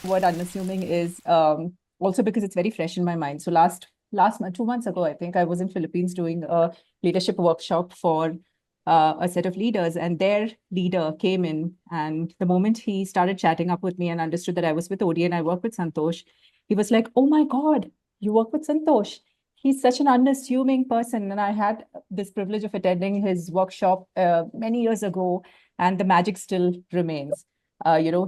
word unassuming is also because it's very fresh in my mind. So last 2 months ago, I think I was in Philippines doing a leadership workshop for a set of leaders, and their leader came in, and the moment he started chatting up with me and understood that I was with OD and I work with Santhosh, he was like, "Oh my God, you work with Santhosh. He's such an unassuming person." And I had this privilege of attending his workshop many years ago, and the magic still remains.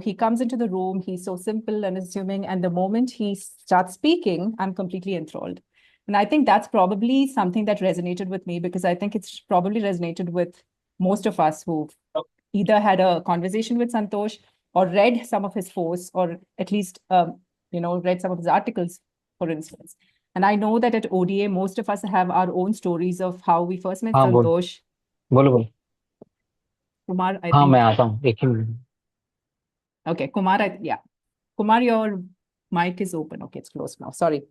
He comes into the room, he's so simple and assuming, and the moment he starts speaking, I'm completely enthralled. And I think that's probably something that resonated with me, because I think it's probably resonated with most of us who've either had a conversation with Santhosh or read some of his posts, or at least read some of his articles, for instance. And I know that at ODA, most of us have our own stories of how we first met हाँ बोल Santhosh. बोलो बोलो। Kumar, I हाँ मैं think. आता हूँ एक ही minute. Okay, Kumar, yeah. Kumar, your mic is open. Okay, it's closed now. Sorry.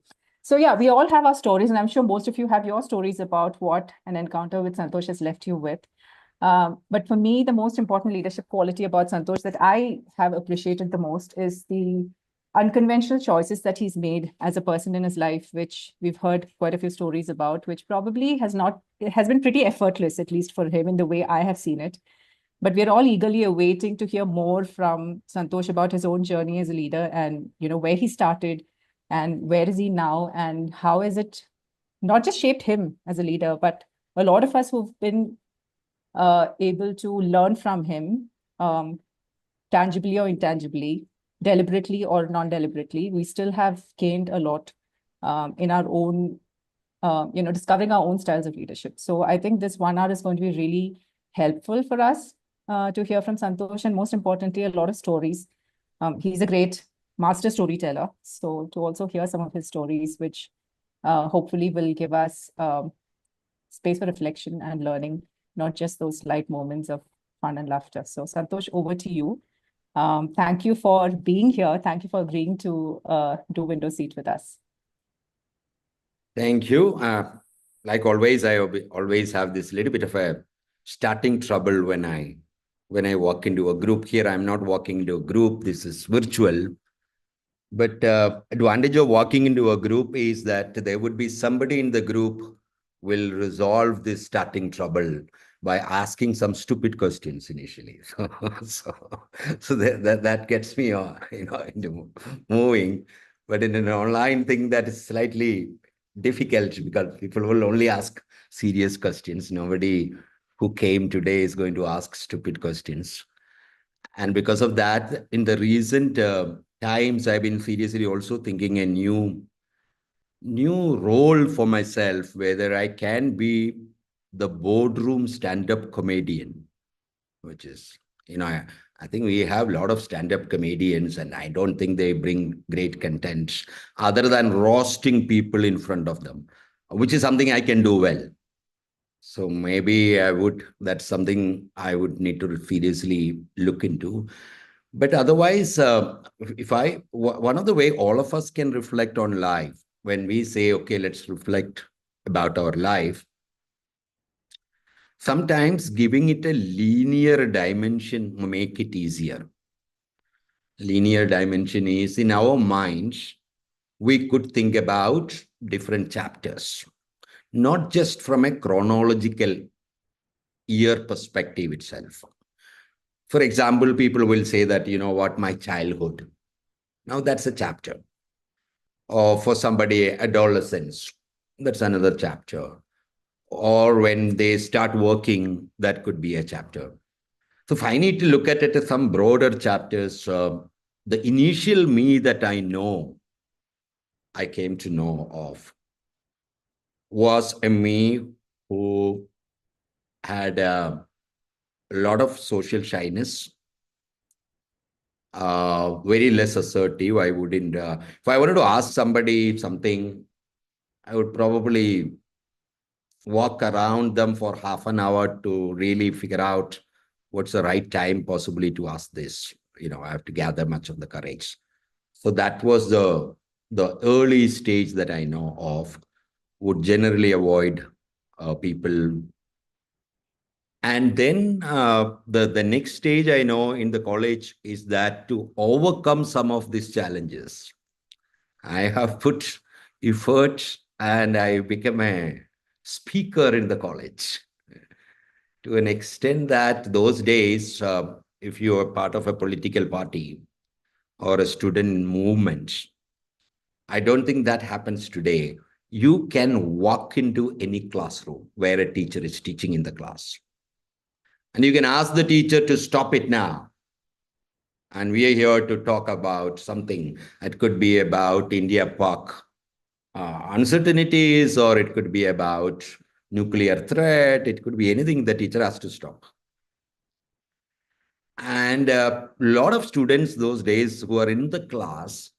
So yeah, we all have our stories, and I'm sure most of you have your stories about what an encounter with Santhosh has left you with. But for me, the most important leadership quality about Santhosh that I have appreciated the most is the unconventional choices that he's made as a person in his life, which we've heard quite a few stories about, which probably it has been pretty effortless, at least for him in the way I have seen it. But we're all eagerly awaiting to hear more from Santhosh about his own journey as a leader, and where he started and where is he now, and how has it not just shaped him as a leader, but a lot of us who've been able to learn from him, um, tangibly or intangibly, deliberately or non-deliberately. We still have gained a lot in our own, discovering our own styles of leadership. So I think this 1 hour is going to be really helpful for us to hear from Santhosh, and most importantly, a lot of stories. He's a great master storyteller. So to also hear some of his stories, which hopefully will give us space for reflection and learning, not just those light moments of fun and laughter. So Santhosh, over to you. Thank you for being here. Thank you for agreeing to do window seat with us. Thank you. Like always, always have this little bit of a starting trouble when I walk into a group. Here, I'm not walking into a group. This is virtual. But advantage of walking into a group is that there would be somebody in the group will resolve this starting trouble by asking some stupid questions initially. So that gets me into moving. But in an online thing, that is slightly difficult because people will only ask serious questions. Nobody who came today is going to ask stupid questions. And because of that, in the recent times, I've been seriously also thinking a new role for myself, whether I can be the boardroom stand-up comedian, which is, I think we have a lot of stand-up comedians, and I don't think they bring great content other than roasting people in front of them, which is something I can do well. So maybe that's something I would need to seriously look into. But otherwise, one of the way all of us can reflect on life, when we say, okay, let's reflect about our life, sometimes giving it a linear dimension make it easier. Linear dimension is in our minds, we could think about different chapters, not just from a chronological year perspective itself. For example, people will say that, my childhood. Now that's a chapter. Or for somebody, adolescence, that's another chapter. Or when they start working, that could be a chapter. So if I need to look at it as some broader chapters, the initial me that I came to know of, was a me who had a lot of social shyness, very less assertive. I wouldn't, if I wanted to ask somebody something, I would probably walk around them for half an hour to really figure out what's the right time possibly to ask this. I have to gather much of the courage. So that was the early stage that I know of. Would generally avoid people And then the next stage I know in the college is that to overcome some of these challenges, I have put effort and I became a speaker in the college to an extent that those days, if you are part of a political party or a student movement, I don't think that happens today. You can walk into any classroom where a teacher is teaching in the class, and you can ask the teacher to stop it now. And we are here to talk about something. It could be about India-Pak uncertainties, or it could be about nuclear threat. It could be anything the teacher has to stop. And a lot of students those days who are in the class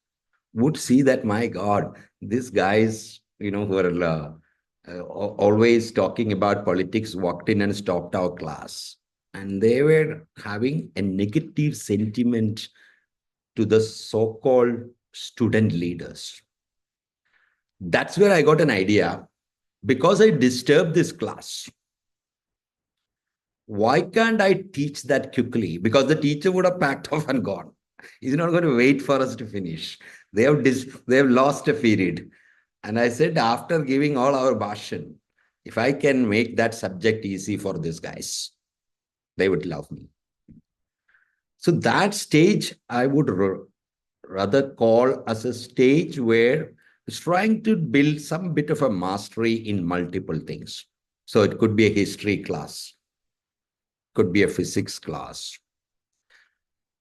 would see that, my God, these guys, who are always talking about politics, walked in and stopped our class. And they were having a negative sentiment to the so-called student leaders. That's where I got an idea. Because I disturbed this class, why can't I teach that quickly? Because the teacher would have packed off and gone. He's not going to wait for us to finish. They have lost a period. And I said, after giving all our bhashan, if I can make that subject easy for these guys, they would love me. So that stage I would rather call as a stage where it's trying to build some bit of a mastery in multiple things. So it could be a history class, could be a physics class.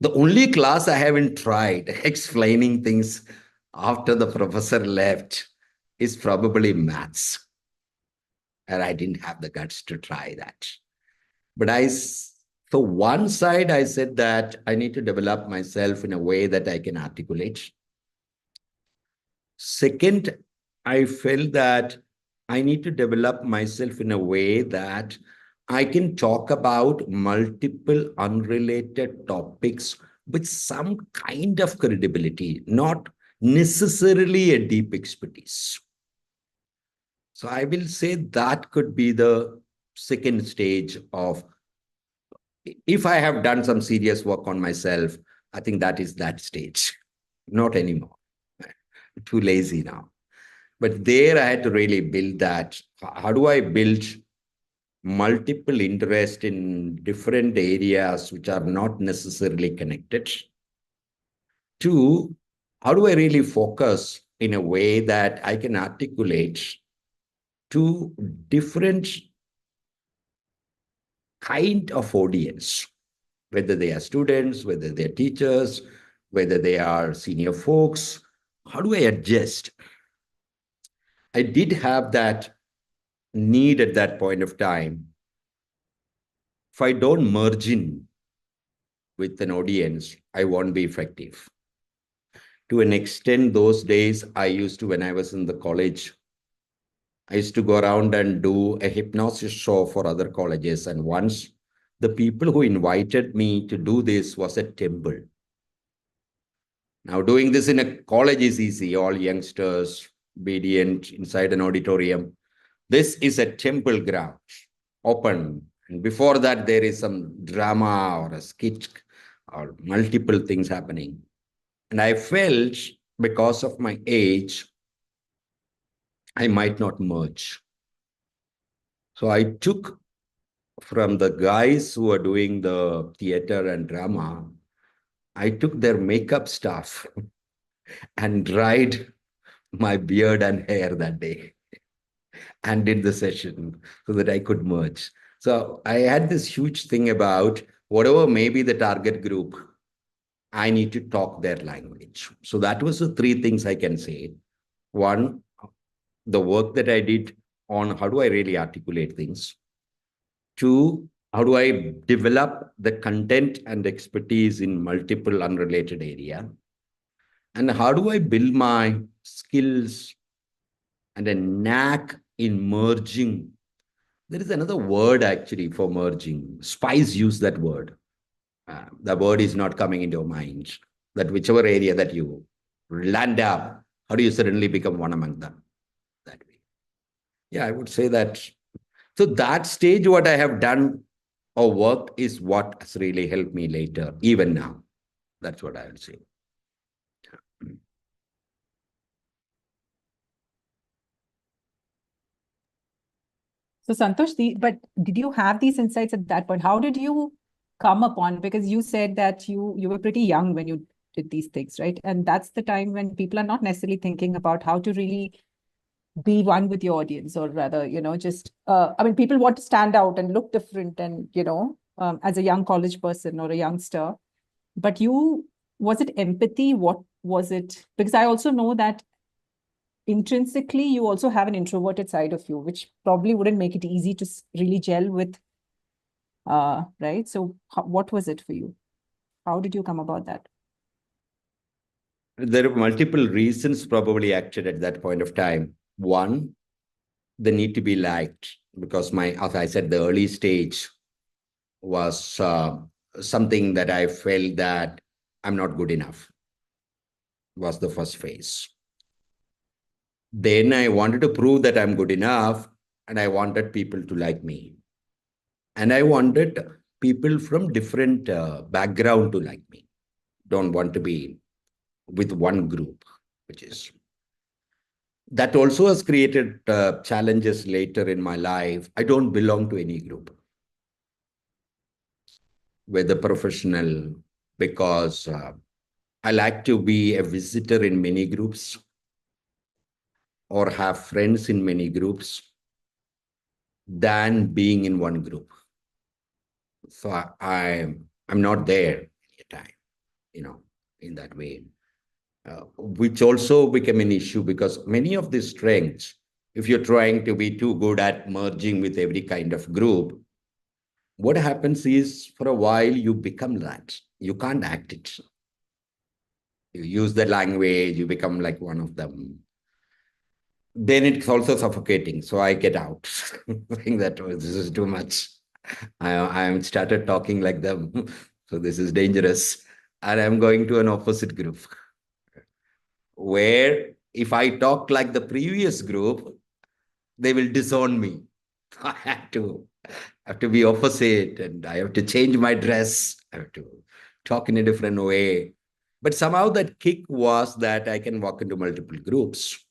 The only class I haven't tried explaining things after the professor left is probably maths. And I didn't have the guts to try that. But so one side, I said that I need to develop myself in a way that I can articulate. Second, I felt that I need to develop myself in a way that I can talk about multiple unrelated topics with some kind of credibility, not necessarily a deep expertise. So I will say that could be the second stage of, if I have done some serious work on myself, I think that is that stage. Not anymore. Too lazy now. But there I had to really build that. How do I build multiple interest in different areas which are not necessarily connected? Two, how do I really focus in a way that I can articulate to different kind of audience, whether they are students, whether they're teachers, whether they are senior folks? How do I adjust? I did have that need at that point of time. If I don't merge in with an audience, I won't be effective. To an extent, those days, I used to, when I was in the college, I used to go around and do a hypnosis show for other colleges. And once, the people who invited me to do this was a temple. Now, doing this in a college is easy, all youngsters, obedient, inside an auditorium. This is a temple ground, open. And before that, there is some drama or a sketch or multiple things happening. And I felt, because of my age, I might not merge. So I took from the guys who are doing the theater and drama, I took their makeup stuff and dried my beard and hair that day and did the session so that I could merge. So I had this huge thing about whatever may be the target group, I need to talk their language. So that was the three things I can say. One, the work that I did on how do I really articulate things. Two, how do I develop the content and expertise in multiple unrelated area? And how do I build my skills and a knack in merging? There is another word actually for merging. Spies use that word. The word is not coming into your mind. That whichever area that you land up, how do you suddenly become one among them? That way. Yeah, I would say that. So that stage, what I have done or work is what has really helped me later, even now. That's what I would say. So Santosh, but did you have these insights at that point? How did you come upon? Because you said that you were pretty young when you did these things, right? And that's the time when people are not necessarily thinking about how to really be one with your audience, or rather, just I mean, people want to stand out and look different, and as a young college person or a youngster. But was it empathy? What was it? Because I also know that intrinsically you also have an introverted side of you, which probably wouldn't make it easy to really gel with, right? So what was it for you? How did you come about that? There are multiple reasons probably acted at that point of time. One, the need to be liked, because as I said, the early stage was something that I felt that I'm not good enough, was the first phase. Then I wanted to prove that I'm good enough, and I wanted people to like me. And I wanted people from different background to like me. Don't want to be with one group, which is that also has created challenges later in my life. I don't belong to any group, whether professional, because I like to be a visitor in many groups or have friends in many groups than being in one group. So I'm not there any time, in that way, which also became an issue, because many of these strengths, if you're trying to be too good at merging with every kind of group, what happens is for a while you become that. You can't act it. You use the language, you become like one of them. Then it's also suffocating. So I get out, saying that, oh, this is too much. I started talking like them. So this is dangerous. And I'm going to an opposite group where if I talk like the previous group, they will disown me. I have to be opposite, and I have to change my dress. I have to talk in a different way. But somehow that kick was that I can walk into multiple groups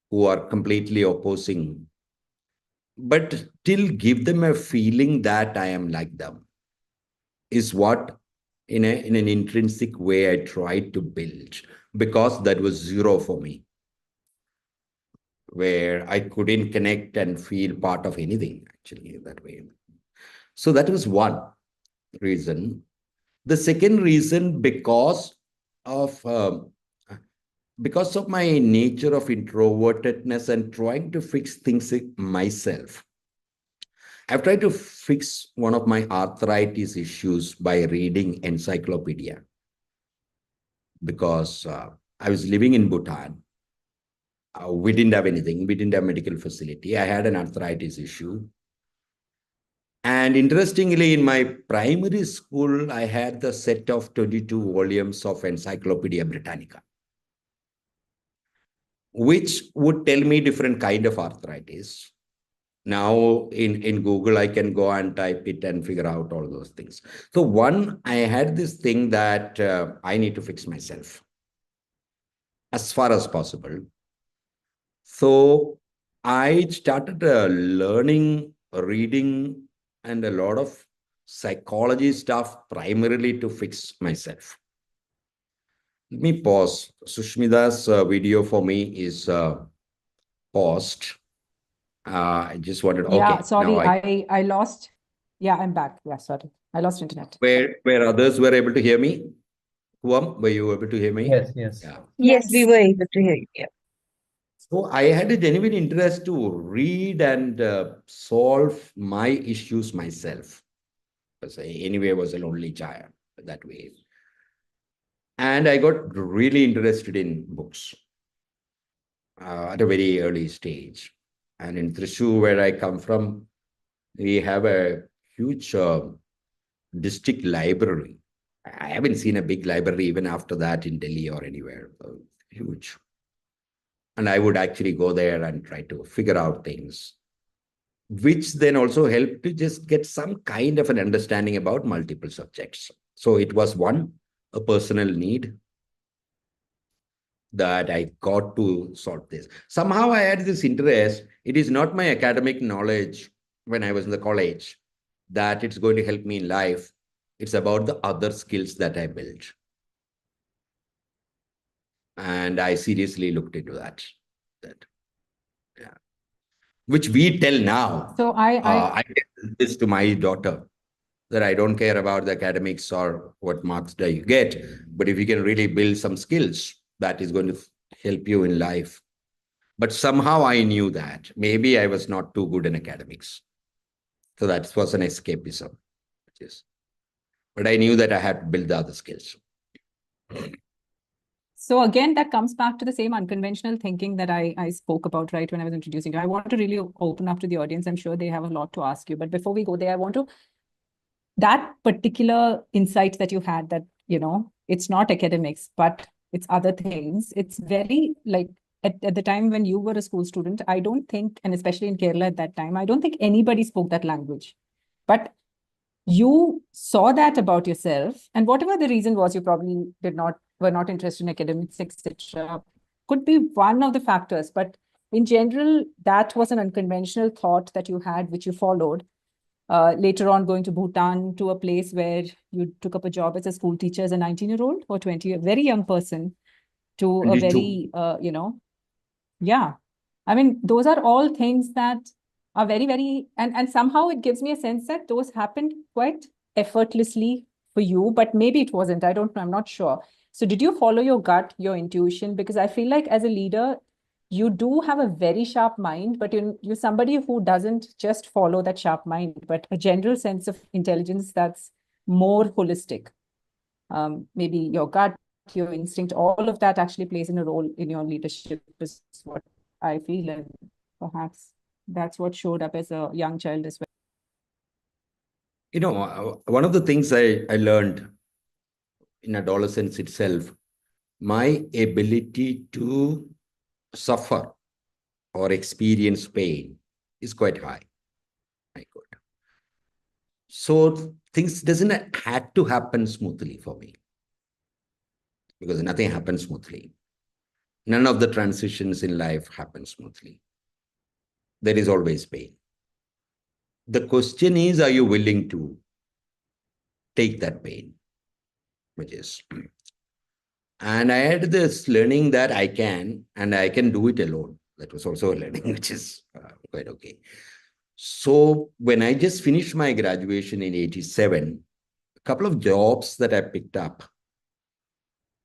who are completely opposing, but still give them a feeling that I am like them, is what in an intrinsic way I tried to build, because that was zero for me, where I couldn't connect and feel part of anything actually that way. So that was one reason. The second reason, of because of my nature of introvertedness and trying to fix things myself. I've tried to fix one of my arthritis issues by reading encyclopedia, because I was living in Bhutan. We didn't have anything. We didn't have medical facility. I had an arthritis issue. And interestingly, in my primary school, I had the set of 22 volumes of Encyclopedia Britannica, which would tell me different kind of arthritis. Now in Google, I can go and type it and figure out all those things. So one, I had this thing that I need to fix myself as far as possible. So I started learning, reading, and a lot of psychology stuff primarily to fix myself. Let me pause. Sushmita's video for me is paused. I just wanted, Yeah, okay, sorry, now I lost. Yeah, I'm back. Yeah, sorry. I lost internet. where others were able to hear me. Huam, were you able to hear me? Yes, yes. Yeah. Yes, we were able to hear you. Yeah. So I had a genuine interest to read and solve my issues myself. Because I anyway was a lonely child that way. And I got really interested in books at a very early stage. And in Thrissur, where I come from, we have a huge district library. I haven't seen a big library even after that in Delhi or anywhere. Huge. And I would actually go there and try to figure out things. which then also helped to just get some kind of an understanding about multiple subjects. So it was one, a personal need that I got to sort this. Somehow I had this interest. It is not my academic knowledge when I was in the college that it's going to help me in life. It's about the other skills that I built. And I seriously looked into that. Yeah. Which we tell now. So I tell this to my daughter that I don't care about the academics or what marks do you get, but if you can really build some skills, that is going to help you in life. But somehow I knew that maybe I was not too good in academics. So that was an escapism. But I knew that I had to build the other skills. So again, that comes back to the same unconventional thinking that I spoke about, right, when I was introducing you. I want to really open up to the audience. I'm sure they have a lot to ask you. But before we go there, I want to, that particular insight that you had that, it's not academics, but it's other things. It's very like at the time when you were a school student, I don't think, and especially in Kerala at that time, I don't think anybody spoke that language. But you saw that about yourself, and whatever the reason was, you probably were not interested in academics, etc. Could be one of the factors, but in general, that was an unconventional thought that you had, which you followed. Later on, going to Bhutan, to a place where you took up a job as a school teacher as a 19-year-old or 20, a very young person, to a 22. very, yeah. I mean, those are all things that are very, very, and somehow it gives me a sense that those happened quite effortlessly for you, but maybe it wasn't. I don't know. I'm not sure. So did you follow your gut, your intuition? Because I feel like as a leader, you do have a very sharp mind, but you're somebody who doesn't just follow that sharp mind, but a general sense of intelligence that's more holistic. Maybe your gut, your instinct, all of that actually plays in a role in your leadership is what I feel. And perhaps that's what showed up as a young child as well. One of the things I learned in adolescence itself, my ability to suffer or experience pain is quite high. My God. So things doesn't had to happen smoothly for me because nothing happens smoothly. None of the transitions in life happen smoothly. There is always pain. The question is, are you willing to take that pain? Which is, and I had this learning that I can, and I can do it alone. That was also a learning, which is quite okay. So when I just finished my graduation in 87, a couple of jobs that I picked up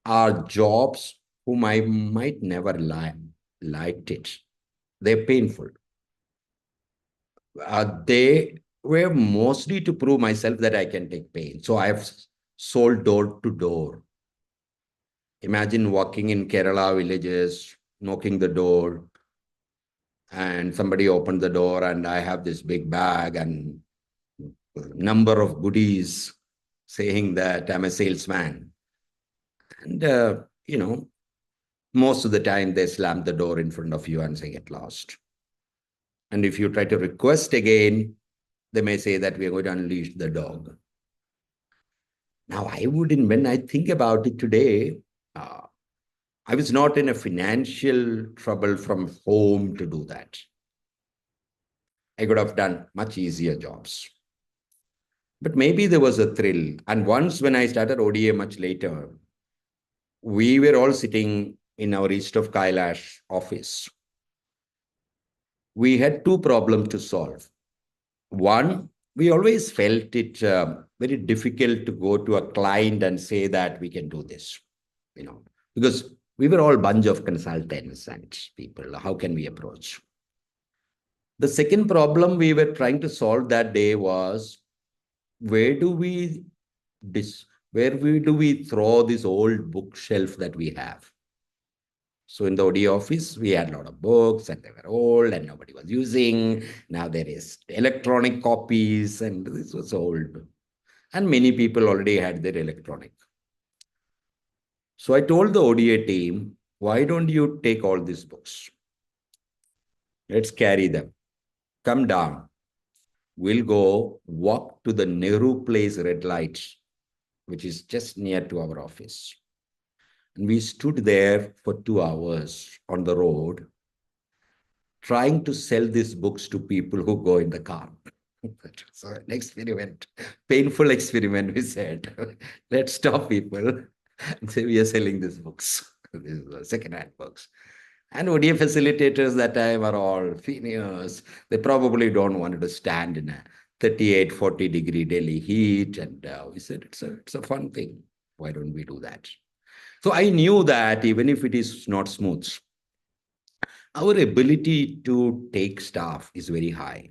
are jobs whom I might never liked it. They're painful. They were mostly to prove myself that I can take pain. So I've sold door to door. Imagine walking in Kerala villages, knocking the door, and somebody opened the door, and I have this big bag and number of goodies saying that I'm a salesman. And, most of the time they slam the door in front of you and say, get lost. And if you try to request again, they may say that we are going to unleash the dog. Now, when I think about it today, I was not in a financial trouble from home to do that. I could have done much easier jobs. But maybe there was a thrill. And once when I started ODA much later, we were all sitting in our East of Kailash office. We had two problems to solve. One, we always felt it very difficult to go to a client and say that we can do this, because we were all a bunch of consultants and people. How can we approach? The second problem we were trying to solve that day was, where do we throw this old bookshelf that we have? So in the OD office, we had a lot of books and they were old and nobody was using. Now there is electronic copies and this was old. And many people already had their electronic. So I told the ODA team, why don't you take all these books? Let's carry them. Come down. we'll go walk to the Nehru Place red light, which is just near to our office. And we stood there for 2 hours on the road, trying to sell these books to people who go in the car. So an experiment, painful experiment, we said, let's stop people and say we are selling these books, these second-hand books. And ODA facilitators that time are all seniors. They probably don't want to stand in a 38, 40 degree Delhi heat. And we said, it's a fun thing. Why don't we do that? So I knew that even if it is not smooth, our ability to take staff is very high.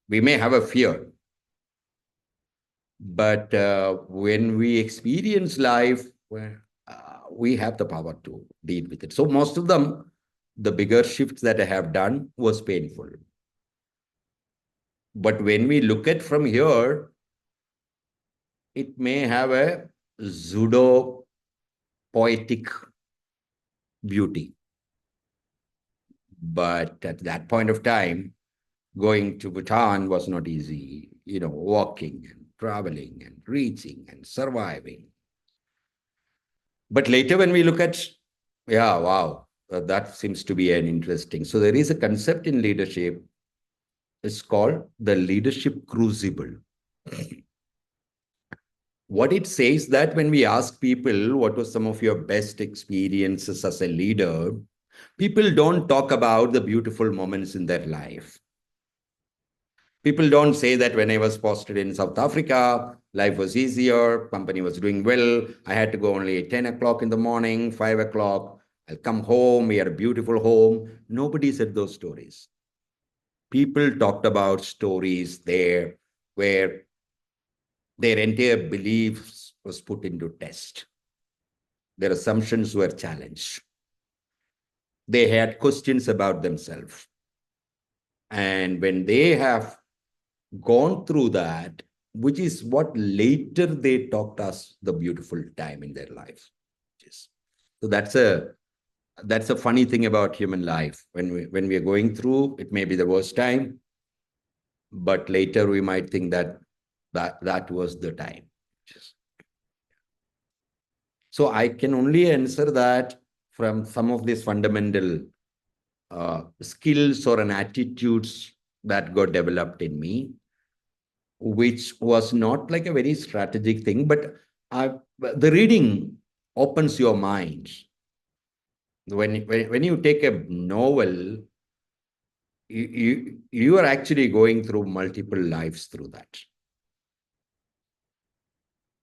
We may have a fear, but when we experience life, we have the power to deal with it. So most of them, the bigger shifts that I have done was painful. But when we look at from here, it may have a pseudo poetic beauty. But at that point of time, going to Bhutan was not easy, walking and traveling and reaching and surviving. But later when we look at, wow, that seems to be an interesting. So there is a concept in leadership. It's called the leadership crucible. What it says that when we ask people, what was some of your best experiences as a leader, people don't talk about the beautiful moments in their life. People don't say that when I was posted in South Africa, life was easier, company was doing well. I had to go only at 10 o'clock in the morning, 5 o'clock. I'll come home, we had a beautiful home. Nobody said those stories. People talked about stories there where their entire beliefs was put into test. Their assumptions were challenged. They had questions about themselves. And when they have gone through that, which is what later they talked us the beautiful time in their life. So that's a funny thing about human life. When we are going through, it may be the worst time, but later we might think that was the time. So I can only answer that from some of these fundamental skills or an attitudes that got developed in me, which was not like a very strategic thing, but the reading opens your mind. When you take a novel, you are actually going through multiple lives through that.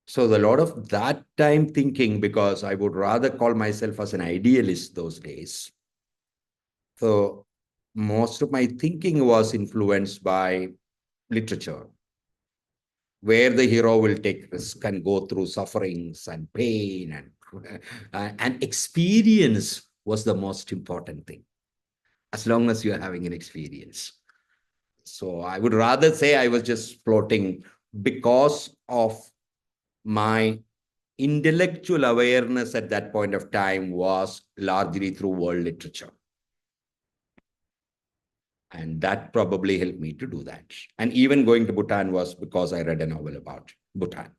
So a lot of that time thinking, because I would rather call myself as an idealist those days. So most of my thinking was influenced by literature, where the hero will take risk and go through sufferings and pain and experience was the most important thing, as long as you're having an experience. So I would rather say I was just floating because of my intellectual awareness at that point of time was largely through world literature. And that probably helped me to do that. And even going to Bhutan was because I read a novel about Bhutan.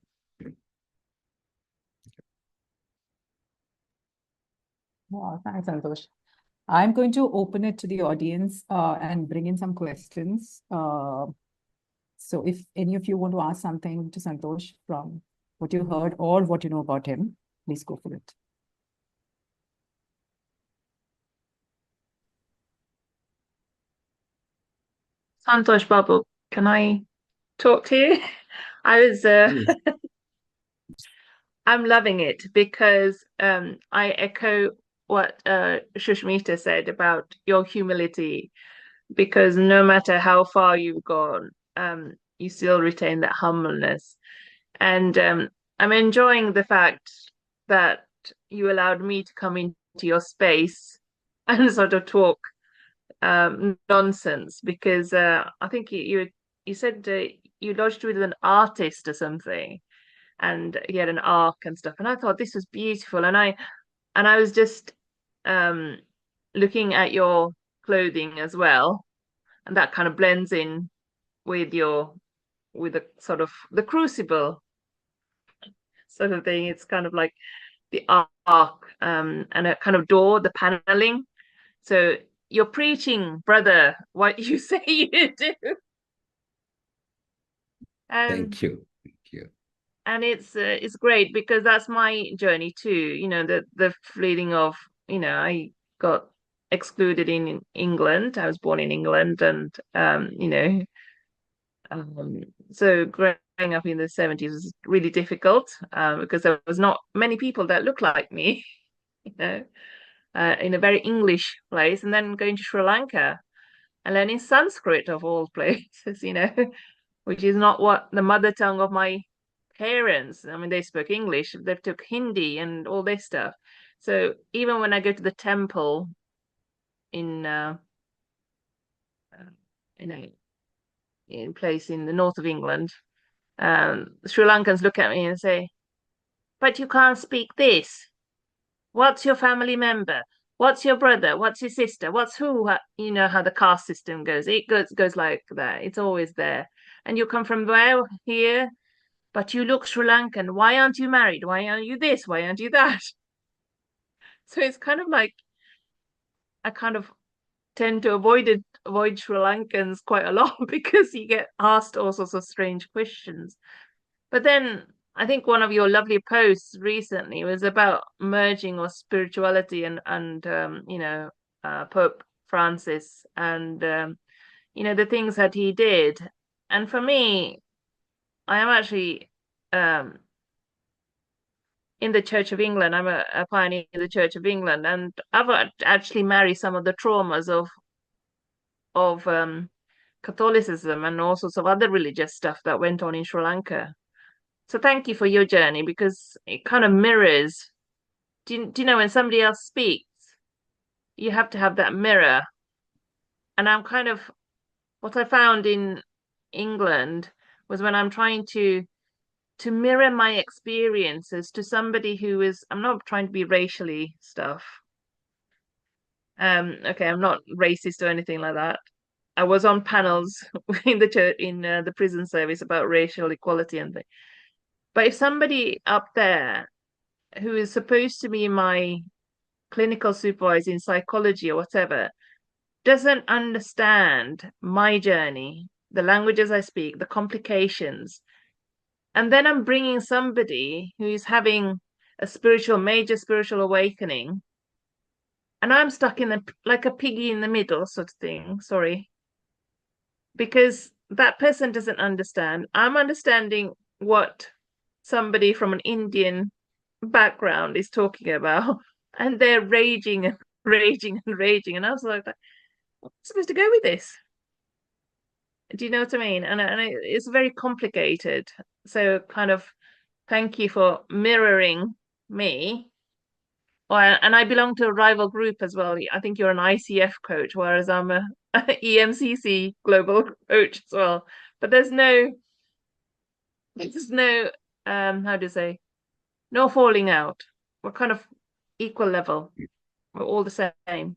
Wow, thanks, Santhosh. I'm going to open it to the audience and bring in some questions. So if any of you want to ask something to Santhosh from what you heard or what you know about him, please go for it. Santhosh Babu, can I talk to you? I was I'm loving it because I echo what Shushmita said about your humility, because no matter how far you've gone, you still retain that humbleness. And I'm enjoying the fact that you allowed me to come into your space and sort of talk nonsense, because I think you said you lodged with an artist or something, and he had an arc and stuff, and I thought this was beautiful, and I was just looking at your clothing as well, and that kind of blends in with the sort of the crucible sort of thing. It's kind of like the ark, and a kind of door, the paneling. So you're preaching, brother, what you say you do. Thank you. Thank you. And it's great because that's my journey too. The feeling of, I got excluded in England. I was born in England, and so growing up in the 70s was really difficult, because there was not many people that looked like me, you know, in a very English place, and then going to Sri Lanka and learning Sanskrit of all places, which is not what the mother tongue of my parents. I mean, they spoke English, they took Hindi and all this stuff. So even when I go to the temple in in place in the north of England, Sri Lankans look at me and say, "But you can't speak this. What's your family member? What's your brother? What's your sister? What's who?" You know how the caste system goes. It goes like that. It's always there. And you come from where? Here. But you look Sri Lankan. Why aren't you married? Why aren't you this? Why aren't you that? So it's kind of like I kind of tend to avoid Sri Lankans quite a lot because you get asked all sorts of strange questions. But then I think one of your lovely posts recently was about merging of spirituality and Pope Francis and the things that he did. And for me, I am actually in the Church of England. I'm a pioneer in the Church of England, and I've actually married some of the traumas of Catholicism and all sorts of other religious stuff that went on in Sri Lanka. So thank you for your journey, because it kind of mirrors. Do you know when somebody else speaks, you have to have that mirror. And I'm kind of what I found in England was when I'm trying to mirror my experiences to somebody who is, I'm not trying to be racially stuff. Okay, I'm not racist or anything like that. I was on panels in the church, in the prison service about racial equality and things. But if somebody up there who is supposed to be my clinical supervisor in psychology or whatever doesn't understand my journey, the languages I speak, the complications, and then I'm bringing somebody who is having a major spiritual awakening, and I'm stuck in like a piggy in the middle sort of thing. Sorry. Because that person doesn't understand. I'm understanding what somebody from an Indian background is talking about, and they're raging and raging and raging. And I was like, I'm supposed to go with this. Do you know what I mean? And it's very complicated. So kind of thank you for mirroring me. And I belong to a rival group as well. I think you're an ICF coach, whereas I'm a EMCC global coach as well. But there's no how do you say, no falling out. We're kind of equal level. We're all the same.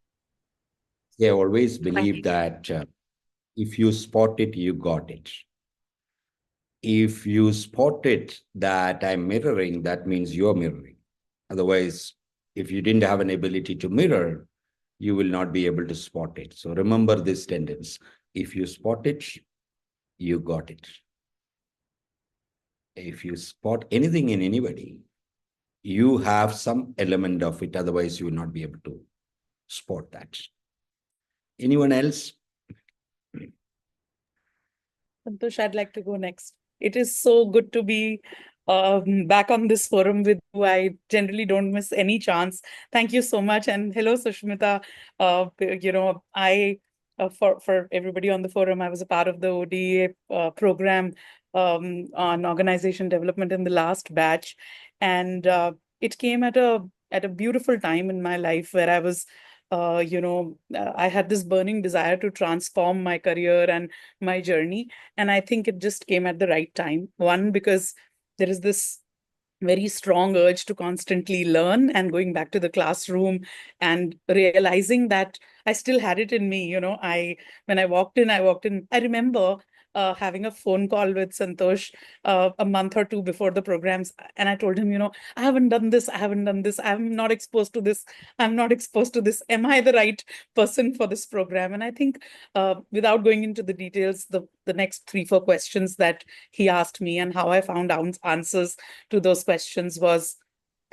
I always believe that if you spot it, you got it. If you spot it that I'm mirroring, that means you're mirroring. Otherwise, if you didn't have an ability to mirror, you will not be able to spot it. So remember this tendency. If you spot it, you got it. If you spot anything in anybody, you have some element of it. Otherwise, you will not be able to spot that. Anyone else? Santhosh, I'd like to go next. It is so good to be back on this forum with you. I generally don't miss any chance. Thank you so much. And hello, Sushmita. For everybody on the forum, I was a part of the ODA program on organization development in the last batch. And it came at a beautiful time in my life where I was I had this burning desire to transform my career and my journey. And I think it just came at the right time. One, because there is this very strong urge to constantly learn, and going back to the classroom and realizing that I still had it in me. When I walked in, I remember having a phone call with Santhosh a month or two before the programs. And I told him, I haven't done this. I haven't done this. I'm not exposed to this. I'm not exposed to this. Am I the right person for this program? And I think without going into the details, the next 3-4 questions that he asked me and how I found answers to those questions was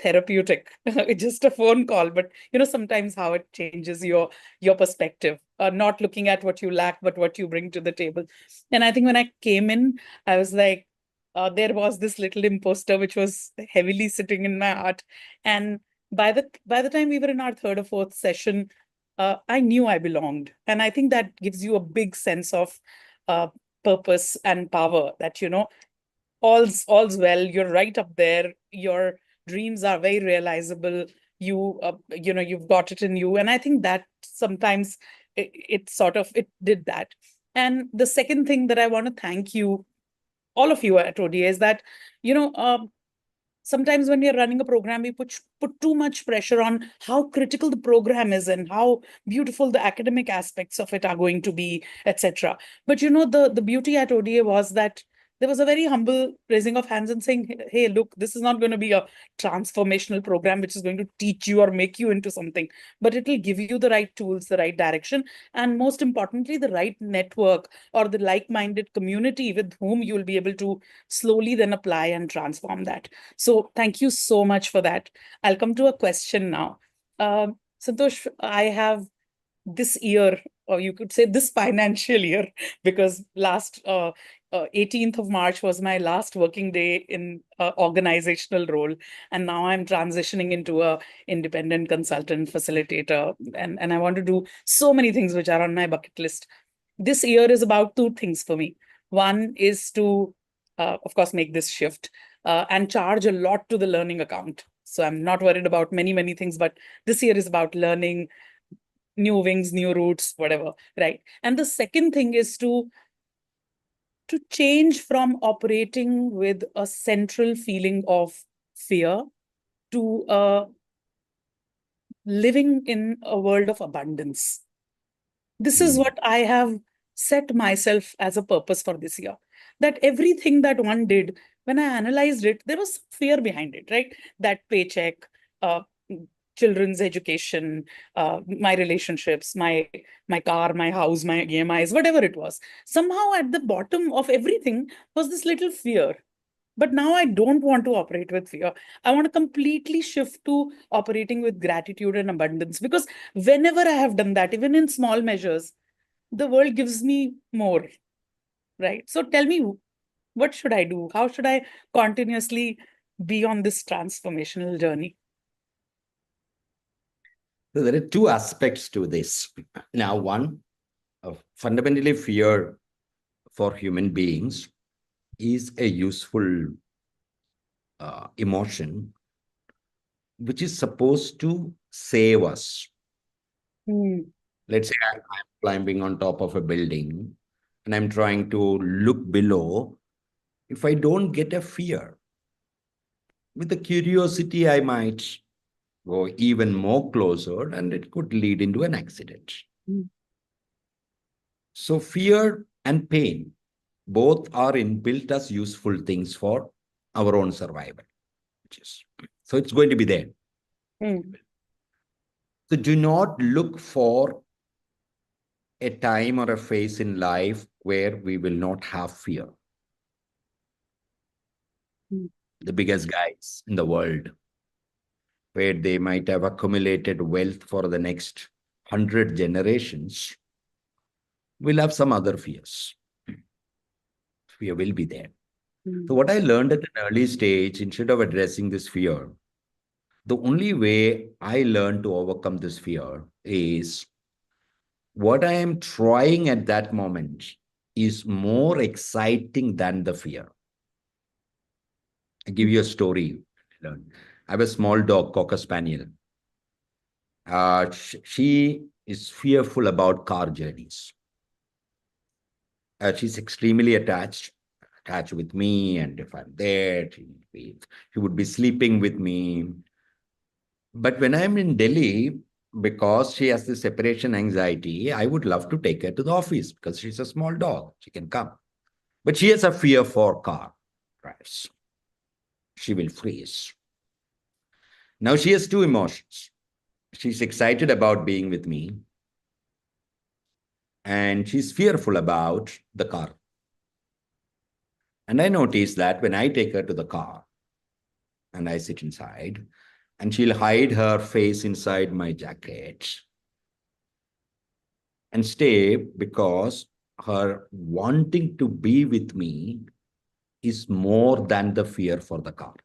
therapeutic. It's just a phone call, but sometimes how it changes your perspective, not looking at what you lack, but what you bring to the table. And I think when I came in, I was like, there was this little imposter which was heavily sitting in my heart. And by the time we were in our 3rd or 4th session, I knew I belonged. And I think that gives you a big sense of purpose and power, that all's well, you're right up there, your dreams are very realizable, you've got it in you. And I think that sometimes it did that. And the second thing that I want to thank you, all of you at ODA, is that sometimes when we are running a program, we put too much pressure on how critical the program is and how beautiful the academic aspects of it are going to be, etc. But the beauty at ODA was that there was a very humble raising of hands and saying, hey, look, this is not going to be a transformational program which is going to teach you or make you into something, but it will give you the right tools, the right direction, and most importantly, the right network or the like-minded community with whom you will be able to slowly then apply and transform that. So thank you so much for that. I'll come to a question now. Santhosh, I have this year, or you could say this financial year, because last 18th of March was my last working day in organizational role. And now I'm transitioning into a independent consultant facilitator. And I want to do so many things which are on my bucket list. This year is about 2 things for me. One is to, of course, make this shift and charge a lot to the learning account. So I'm not worried about many things, but this year is about learning, new wings, new routes, whatever, right? And the second thing is to change from operating with a central feeling of fear to living in a world of abundance. This is what I have set myself as a purpose for this year. That everything that one did, when I analyzed it, there was fear behind it, right? That paycheck, uh, children's education, my relationships, my car, my house, my EMIs, whatever it was. Somehow at the bottom of everything was this little fear. But now I don't want to operate with fear. I want to completely shift to operating with gratitude and abundance, because whenever I have done that, even in small measures, the world gives me more, right? So tell me, what should I do? How should I continuously be on this transformational journey? So there are 2 aspects to this. Now, one, fundamentally, fear for human beings is a useful emotion which is supposed to save us. Let's say I'm climbing on top of a building and I'm trying to look below. If I don't get a fear, with the curiosity, I might go even more closer and it could lead into an accident. So fear and pain, both are inbuilt as useful things for our own survival. So it's going to be there. So do not look for a time or a phase in life where we will not have fear. The biggest guys in the world, where they might have accumulated wealth for the next 100 generations, will have some other fears. Fear will be there. So what I learned at an early stage, instead of addressing this fear, the only way I learned to overcome this fear is what I am trying at that moment is more exciting than the fear. I'll give you a story. I have a small dog, Cocker Spaniel. She is fearful about car journeys. She's extremely attached with me, and if I'm there, she would be sleeping with me. But when I'm in Delhi, because she has this separation anxiety, I would love to take her to the office because she's a small dog. She can come. But she has a fear for car drives. She will freeze. Now she has two emotions. She's excited about being with me, and she's fearful about the car. And I notice that when I take her to the car and I sit inside, and she'll hide her face inside my jacket and stay, because her wanting to be with me is more than the fear for the car.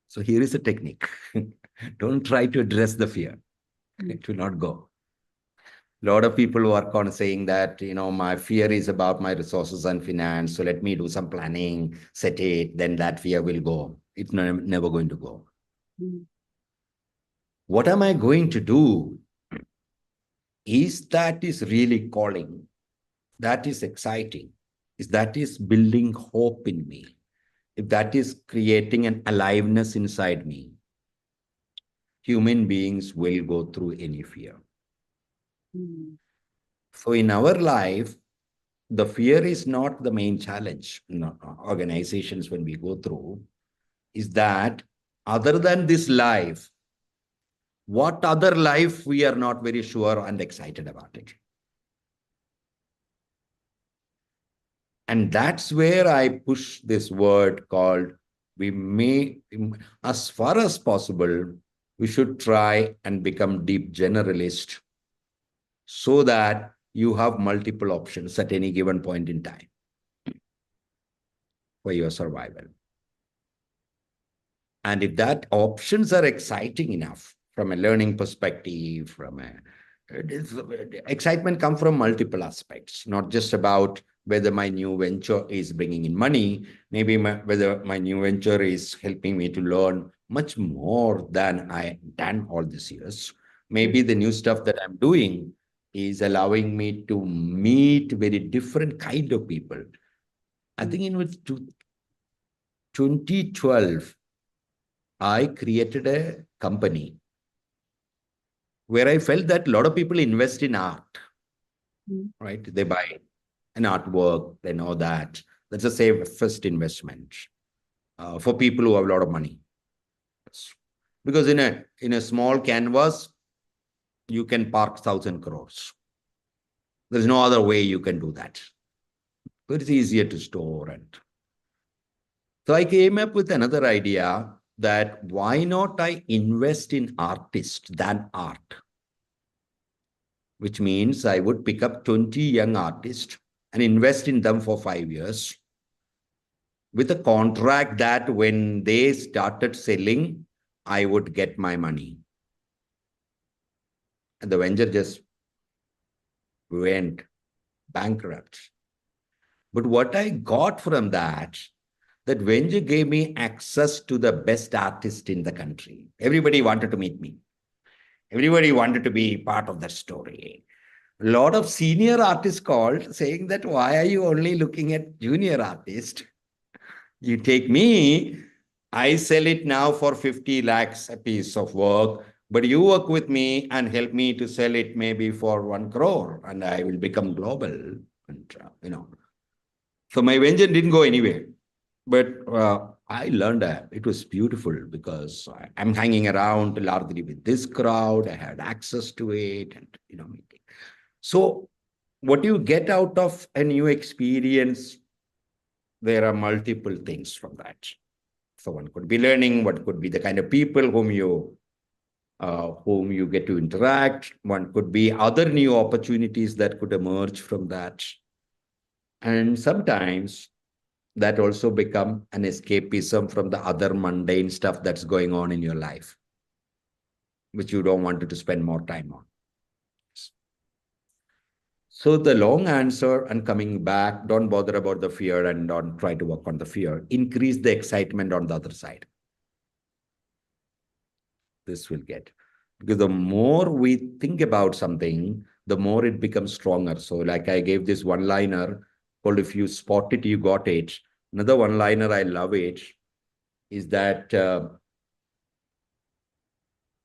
So here is a technique. Don't try to address the fear. It will not go. A lot of people work on saying that, my fear is about my resources and finance. So let me do some planning, set it, then that fear will go. It's never going to go. Mm. What am I going to do? Is that is really calling? That is exciting? Is that is building hope in me? If that is creating an aliveness inside me, human beings will go through any fear. Mm. So in our life, the fear is not the main challenge in organizations when we go through, is that other than this life, what other life we are not very sure and excited about it. And that's where I push this word called, we may, as far as possible, we should try and become deep generalist so that you have multiple options at any given point in time for your survival. And if that options are exciting enough from a learning perspective, excitement comes from multiple aspects, not just about whether my new venture is bringing in money, maybe whether my new venture is helping me to learn much more than I done all these years. Maybe the new stuff that I'm doing is allowing me to meet very different kind of people. I think in 2012, I created a company where I felt that a lot of people invest in art, right? They buy an artwork, they know that. That's a safe first investment for people who have a lot of money. Because in a small canvas, you can park 1,000 crores. There's no other way you can do that. So it's easier to store. And so I came up with another idea that why not I invest in artists than art? Which means I would pick up 20 young artists and invest in them for 5 years with a contract that when they started selling, I would get my money. And the venture just went bankrupt. But what I got from that venture gave me access to the best artist in the country. Everybody wanted to meet me. Everybody wanted to be part of that story. A lot of senior artists called saying that, why are you only looking at junior artists? You take me, I sell it now for 50 lakhs a piece of work, but you work with me and help me to sell it maybe for 1 crore and I will become global. And, So my venture didn't go anywhere. But I learned that it was beautiful because I'm hanging around largely with this crowd. I had access to it and, meeting. So what you get out of a new experience, there are multiple things from that. So one could be learning, what could be the kind of people whom you get to interact. One could be other new opportunities that could emerge from that. And sometimes that also become an escapism from the other mundane stuff that's going on in your life, which you don't want to spend more time on. So the long answer, and coming back, don't bother about the fear and don't try to work on the fear. Increase the excitement on the other side. This will get. Because the more we think about something, the more it becomes stronger. So like I gave this one-liner called, if you spot it, you got it. Another one-liner, I love it, is that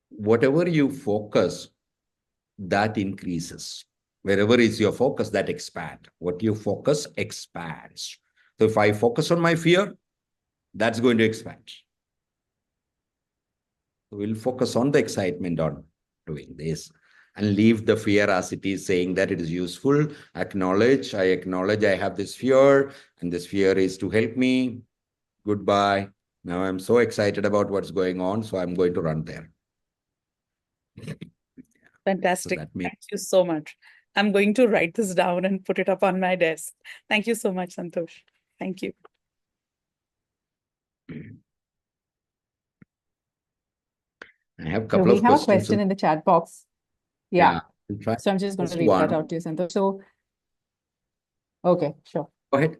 whatever you focus, that increases. Wherever is your focus, that expand. What you focus expands. So if I focus on my fear, that's going to expand. We'll focus on the excitement on doing this and leave the fear as it is, saying that it is useful. I acknowledge I have this fear, and this fear is to help me. Goodbye. Now I'm so excited about what's going on, so I'm going to run there. Fantastic. So that means Thank you so much. I'm going to write this down and put it up on my desk. Thank you so much, Santhosh. Thank you. I have a So couple we of have a questions. question in the chat box. Yeah. We'll try. So I'm just going to Just read that one. out to you, Santhosh. So, okay, sure. Go ahead.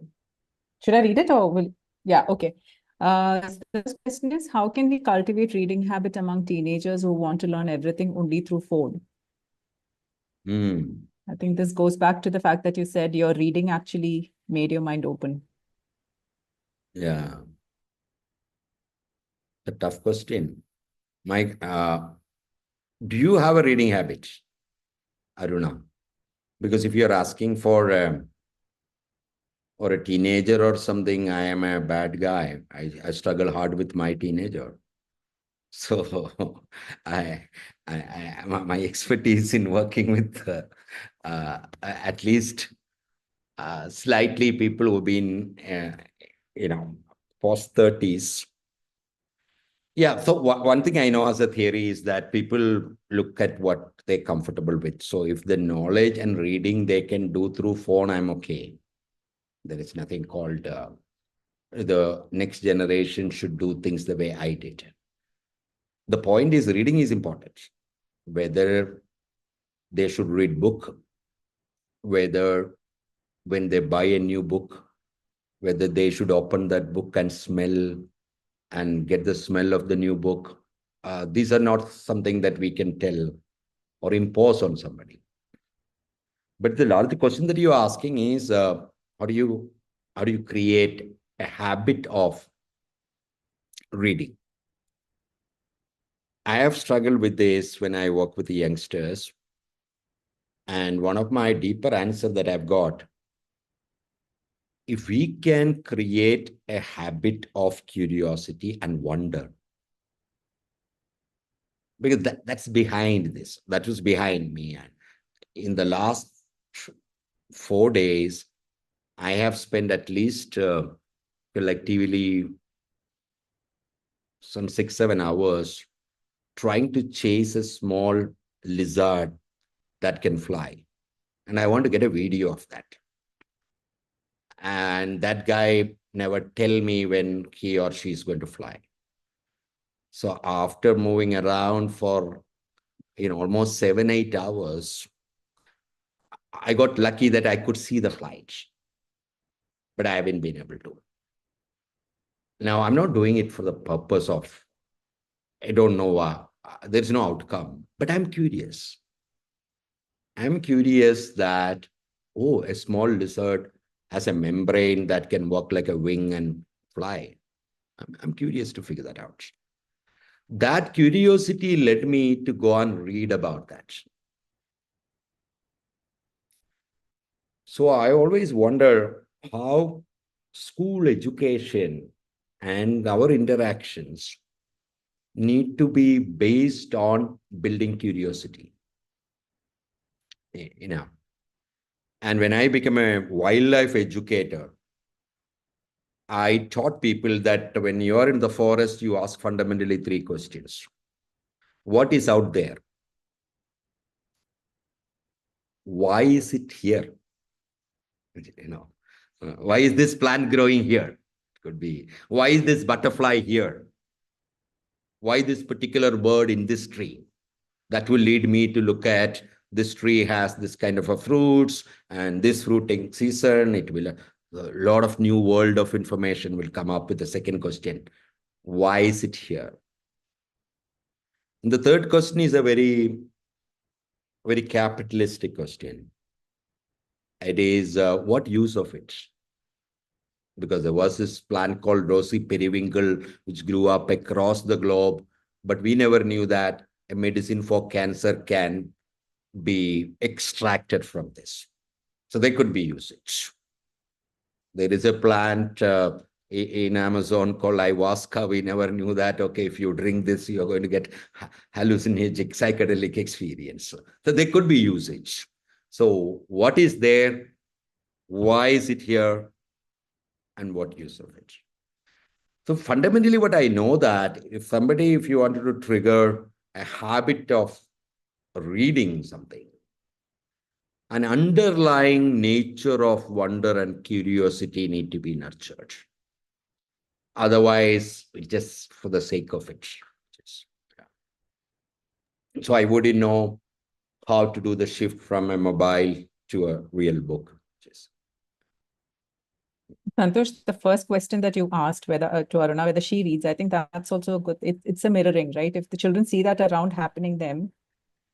Should I read it or will? Yeah, okay. This question is, how can we cultivate reading habit among teenagers who want to learn everything only through phone? I think this goes back to the fact that you said your reading actually made your mind open. Yeah. A tough question. Mike, do you have a reading habit, Aruna? Because if you're asking for or a teenager or something, I am a bad guy. I struggle hard with my teenager. So my expertise in working with at least slightly people who've been, post 30s. Yeah, so one thing I know as a theory is that people look at what they're comfortable with. So if the knowledge and reading they can do through phone, I'm okay. There is nothing called the next generation should do things the way I did. The point is reading is important. Whether they should read book, whether when they buy a new book, whether they should open that book and smell and get the smell of the new book. These are not something that we can tell or impose on somebody. But the larger question that you're asking is, how do you create a habit of reading? I have struggled with this when I work with the youngsters. And one of my deeper answers that I've got, if we can create a habit of curiosity and wonder, because that's behind this, that was behind me. And in the last 4 days, I have spent at least collectively some 6-7 hours trying to chase a small lizard that can fly. And I want to get a video of that. And that guy never tell me when he or she is going to fly. So after moving around for almost 7-8 hours, I got lucky that I could see the flight, but I haven't been able to. Now, I'm not doing it for the purpose of, I don't know, there's no outcome, but I'm curious. I'm curious that, oh, a small lizard has a membrane that can work like a wing and fly. I'm curious to figure that out. That curiosity led me to go and read about that. So I always wonder how school education and our interactions need to be based on building curiosity. And when I became a wildlife educator, I taught people that when you are in the forest, you ask fundamentally 3 questions. What is out there? Why is it here? Why is this plant growing here? It could be, why is this butterfly here? Why this particular bird in this tree? That will lead me to look at this tree has this kind of a fruits and this fruiting season. It will, a lot of new world of information will come up with the second question. Why is it here? And the third question is a very, very capitalistic question. It is, what use of it? Because there was this plant called rosy periwinkle, which grew up across the globe, but we never knew that a medicine for cancer can be extracted from this. So there could be usage. There is a plant in Amazon called ayahuasca. We never knew that, okay, if you drink this, you're going to get hallucinogenic psychedelic experience. So there could be usage. So what is there? Why is it here? And what use of it? So fundamentally, what I know that if you wanted to trigger a habit of reading something, an underlying nature of wonder and curiosity need to be nurtured. Otherwise, just for the sake of it. So I wouldn't know how to do the shift from a mobile to a real book. Santhosh, the first question that you asked whether to Aruna, whether she reads, I think that's also good. It's a mirroring, right? If the children see that around happening them,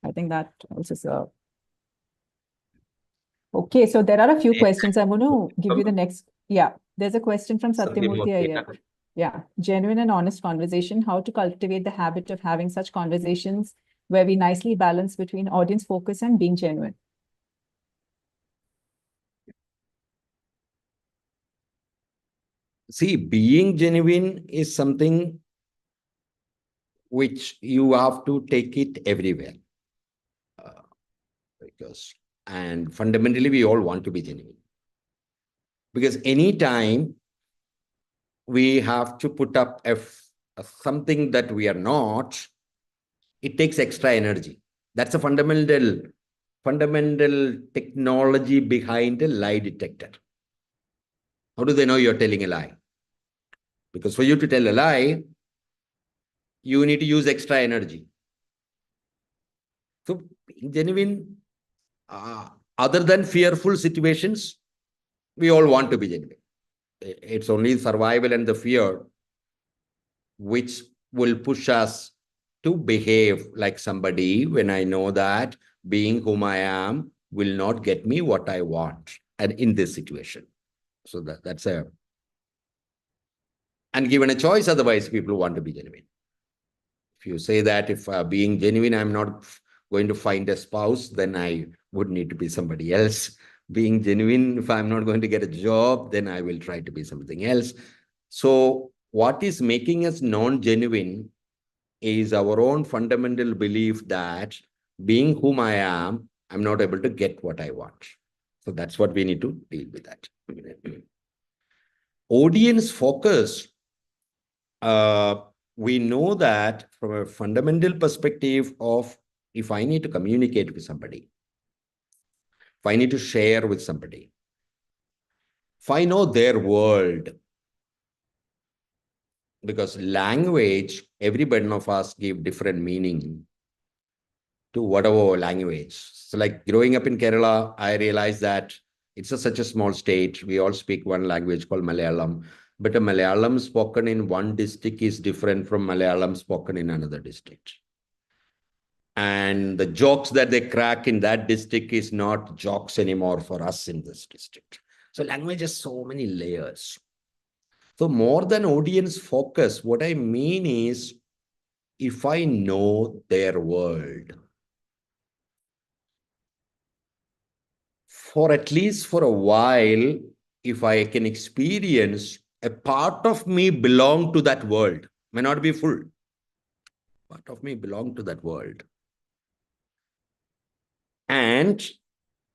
I think that also is a... Okay, so there are a few questions. I'm going to give you the next. Yeah, there's a question from Satyamurthy Iyer. Yeah, genuine and honest conversation. How to cultivate the habit of having such conversations where we nicely balance between audience focus and being genuine. See, being genuine is something which you have to take it everywhere. And fundamentally, we all want to be genuine. Because anytime we have to put up something that we are not, it takes extra energy. That's a fundamental technology behind a lie detector. How do they know you're telling a lie? Because for you to tell a lie, you need to use extra energy. So being genuine, other than fearful situations, we all want to be genuine. It's only survival and the fear which will push us to behave like somebody when I know that being whom I am will not get me what I want and in this situation. So that's a... And given a choice, otherwise people want to be genuine. If you say that if being genuine, I'm not going to find a spouse, then I would need to be somebody else. Being genuine, if I'm not going to get a job, then I will try to be something else. So what is making us non-genuine is our own fundamental belief that being whom I am, I'm not able to get what I want. So that's what we need to deal with that. Audience focus. We know that from a fundamental perspective of if I need to communicate with somebody, if I need to share with somebody, if I know their world, because language, every one of us give different meaning to whatever language. So like growing up in Kerala, I realized that it's such a small state. We all speak one language called Malayalam, but a Malayalam spoken in one district is different from Malayalam spoken in another district. And the jokes that they crack in that district is not jokes anymore for us in this district. So language has so many layers. So more than audience focus, what I mean is, if I know their world, for at least for a while, if I can experience a part of me belong to that world, may not be full, part of me belong to that world. And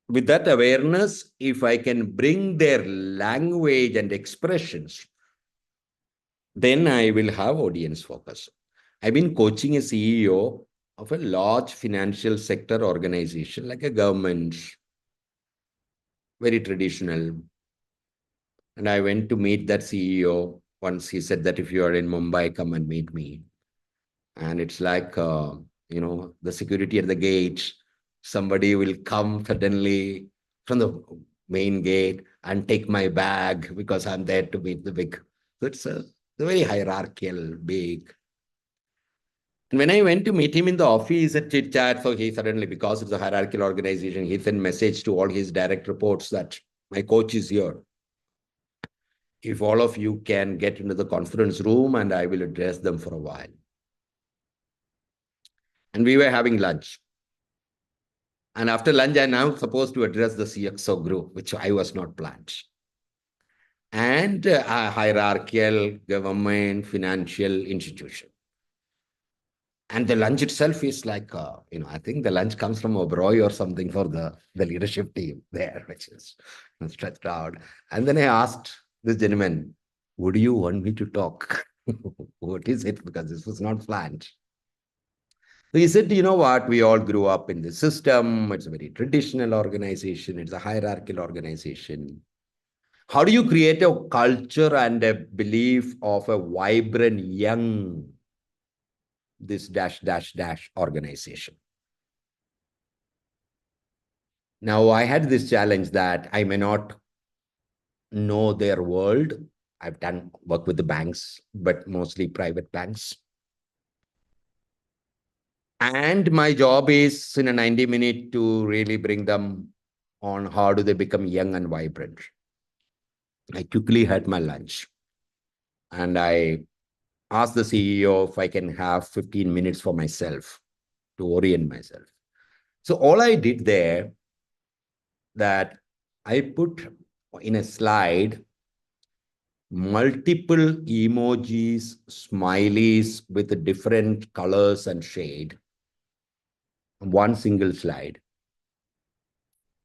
with that awareness, if I can bring their language and expressions, then I will have audience focus. I've been coaching a CEO of a large financial sector organization, like a government, very traditional. And I went to meet that CEO. Once he said that if you are in Mumbai, come and meet me. And it's like, the security at the gate, somebody will come suddenly from the main gate and take my bag because I'm there to meet the big. So it's a very hierarchical, big. And when I went to meet him in the office at chit chat, so he suddenly, because it's a hierarchical organization, he sent message to all his direct reports that my coach is here. If all of you can get into the conference room and I will address them for a while. And we were having lunch. And after lunch, I'm now supposed to address the CXO group, which I was not planned. And a hierarchical government financial institution. And the lunch itself is like, I think the lunch comes from Oberoi or something for the leadership team there, which is stretched out. And then I asked this gentleman, would you want me to talk? What is it? Because this was not planned. So he said, you know what? We all grew up in the system. It's a very traditional organization. It's a hierarchical organization. How do you create a culture and a belief of a vibrant, young, this dash, dash, dash organization? Now, I had this challenge that I may not know their world. I've done work with the banks, but mostly private banks. And my job is in a 90-minute to really bring them on how do they become young and vibrant. I quickly had my lunch and I asked the CEO if I can have 15 minutes for myself to orient myself. So all I did there that I put in a slide multiple emojis, smileys with different colors and shade, one single slide,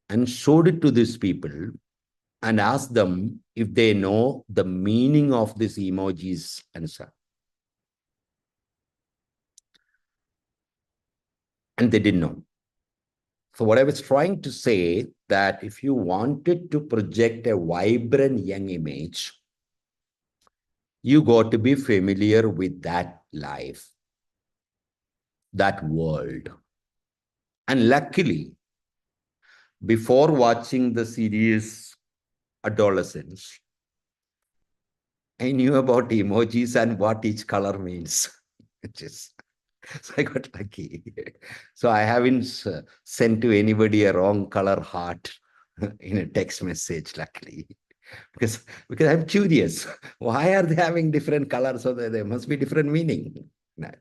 and showed it to these people and asked them if they know the meaning of these emojis and so. And they didn't know. So what I was trying to say that if you wanted to project a vibrant young image, you got to be familiar with that life, that world. And luckily, before watching the series Adolescence, I knew about emojis and what each color means. So I got lucky. So I haven't sent to anybody a wrong color heart in a text message, luckily. Because I'm curious. Why are they having different colors? So there must be different meaning. Right.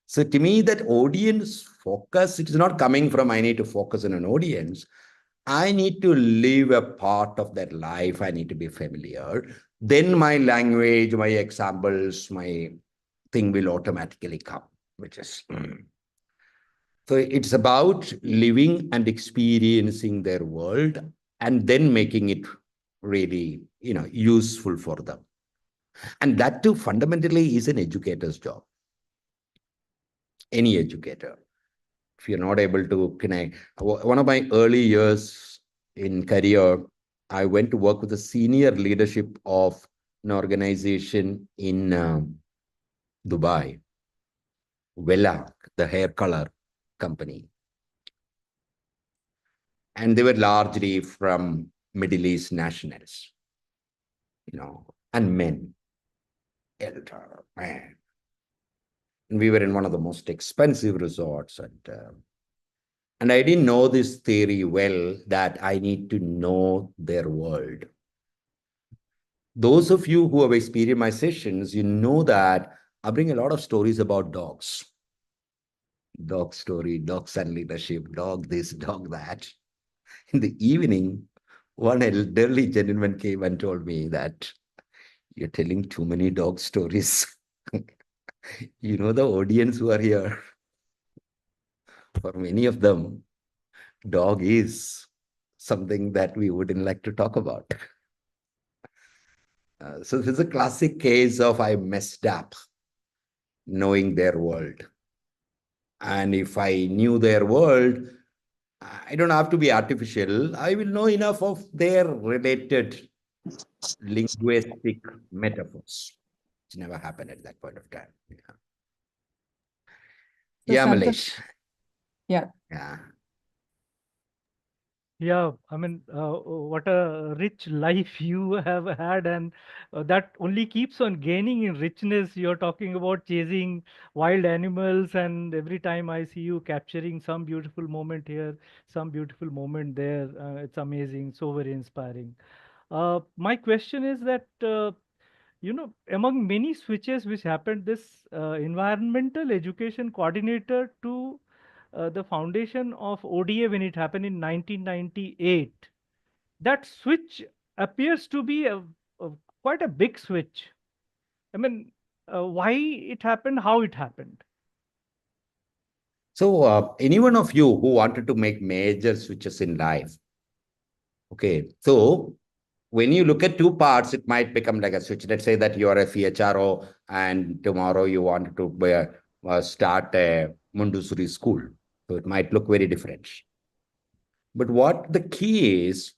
So to me, that audience focus, it is not coming from I need to focus on an audience. I need to live a part of that life. I need to be familiar. Then my language, my examples, my thing will automatically come, which is. So it's about living and experiencing their world and then making it really, useful for them. And that too fundamentally is an educator's job. Any educator. If you're not able to connect. One of my early years in career, I went to work with the senior leadership of an organization in Dubai, Vela, the hair color company. And they were largely from Middle East nationals, and men, elder, man. And we were in one of the most expensive resorts. And I didn't know this theory well, that I need to know their world. Those of you who have experienced my sessions, you know that I bring a lot of stories about dogs. Dog story, dogs and leadership, dog this, dog that. In the evening, one elderly gentleman came and told me that you're telling too many dog stories. You know the audience who are here. For many of them, dog is something that we wouldn't like to talk about. So this is a classic case of I messed up knowing their world. And if I knew their world, I don't have to be artificial. I will know enough of their related linguistic metaphors. It never happened at that point of time. Yeah, Santhosh, Malesh. yeah. Yeah. Yeah, I mean, what a rich life you have had, and that only keeps on gaining in richness. You're talking about chasing wild animals, and every time I see you capturing some beautiful moment here, some beautiful moment there, it's amazing, so very inspiring. My question is that, among many switches which happened, this environmental education coordinator to the foundation of ODA when it happened in 1998, that switch appears to be quite a big switch. I mean, why it happened, how it happened. So any one of you who wanted to make major switches in life, okay, so when you look at two parts, it might become like a switch. Let's say that you are a CHRO and tomorrow you want to start a Mundusuri school. So it might look very different. But what the key is,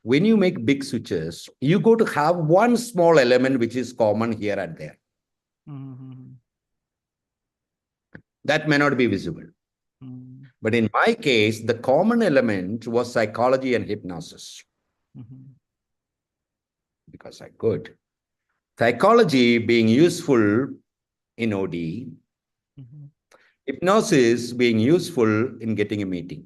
when you make big switches, you go to have one small element which is common here and there. Mm-hmm. That may not be visible. Mm-hmm. But in my case, the common element was psychology and hypnosis. Mm-hmm. Because I could. Psychology being useful in OD, Mm-hmm. hypnosis being useful in getting a meeting.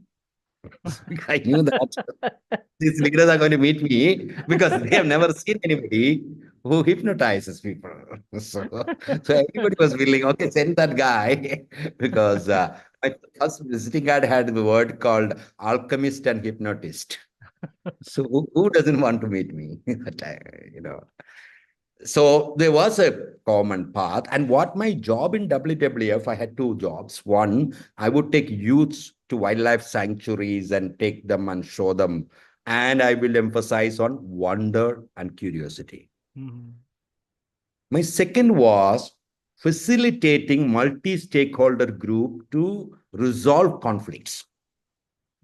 I knew that these leaders are going to meet me because they have never seen anybody who hypnotizes people. So everybody was willing, okay, send that guy because my first visiting card had the word called alchemist and hypnotist. So who doesn't want to meet me? So there was a common path. And what my job in WWF, I had two jobs. One, I would take youths to wildlife sanctuaries and take them and show them. And I will emphasize on wonder and curiosity. Mm-hmm. My second was facilitating multi-stakeholder group to resolve conflicts,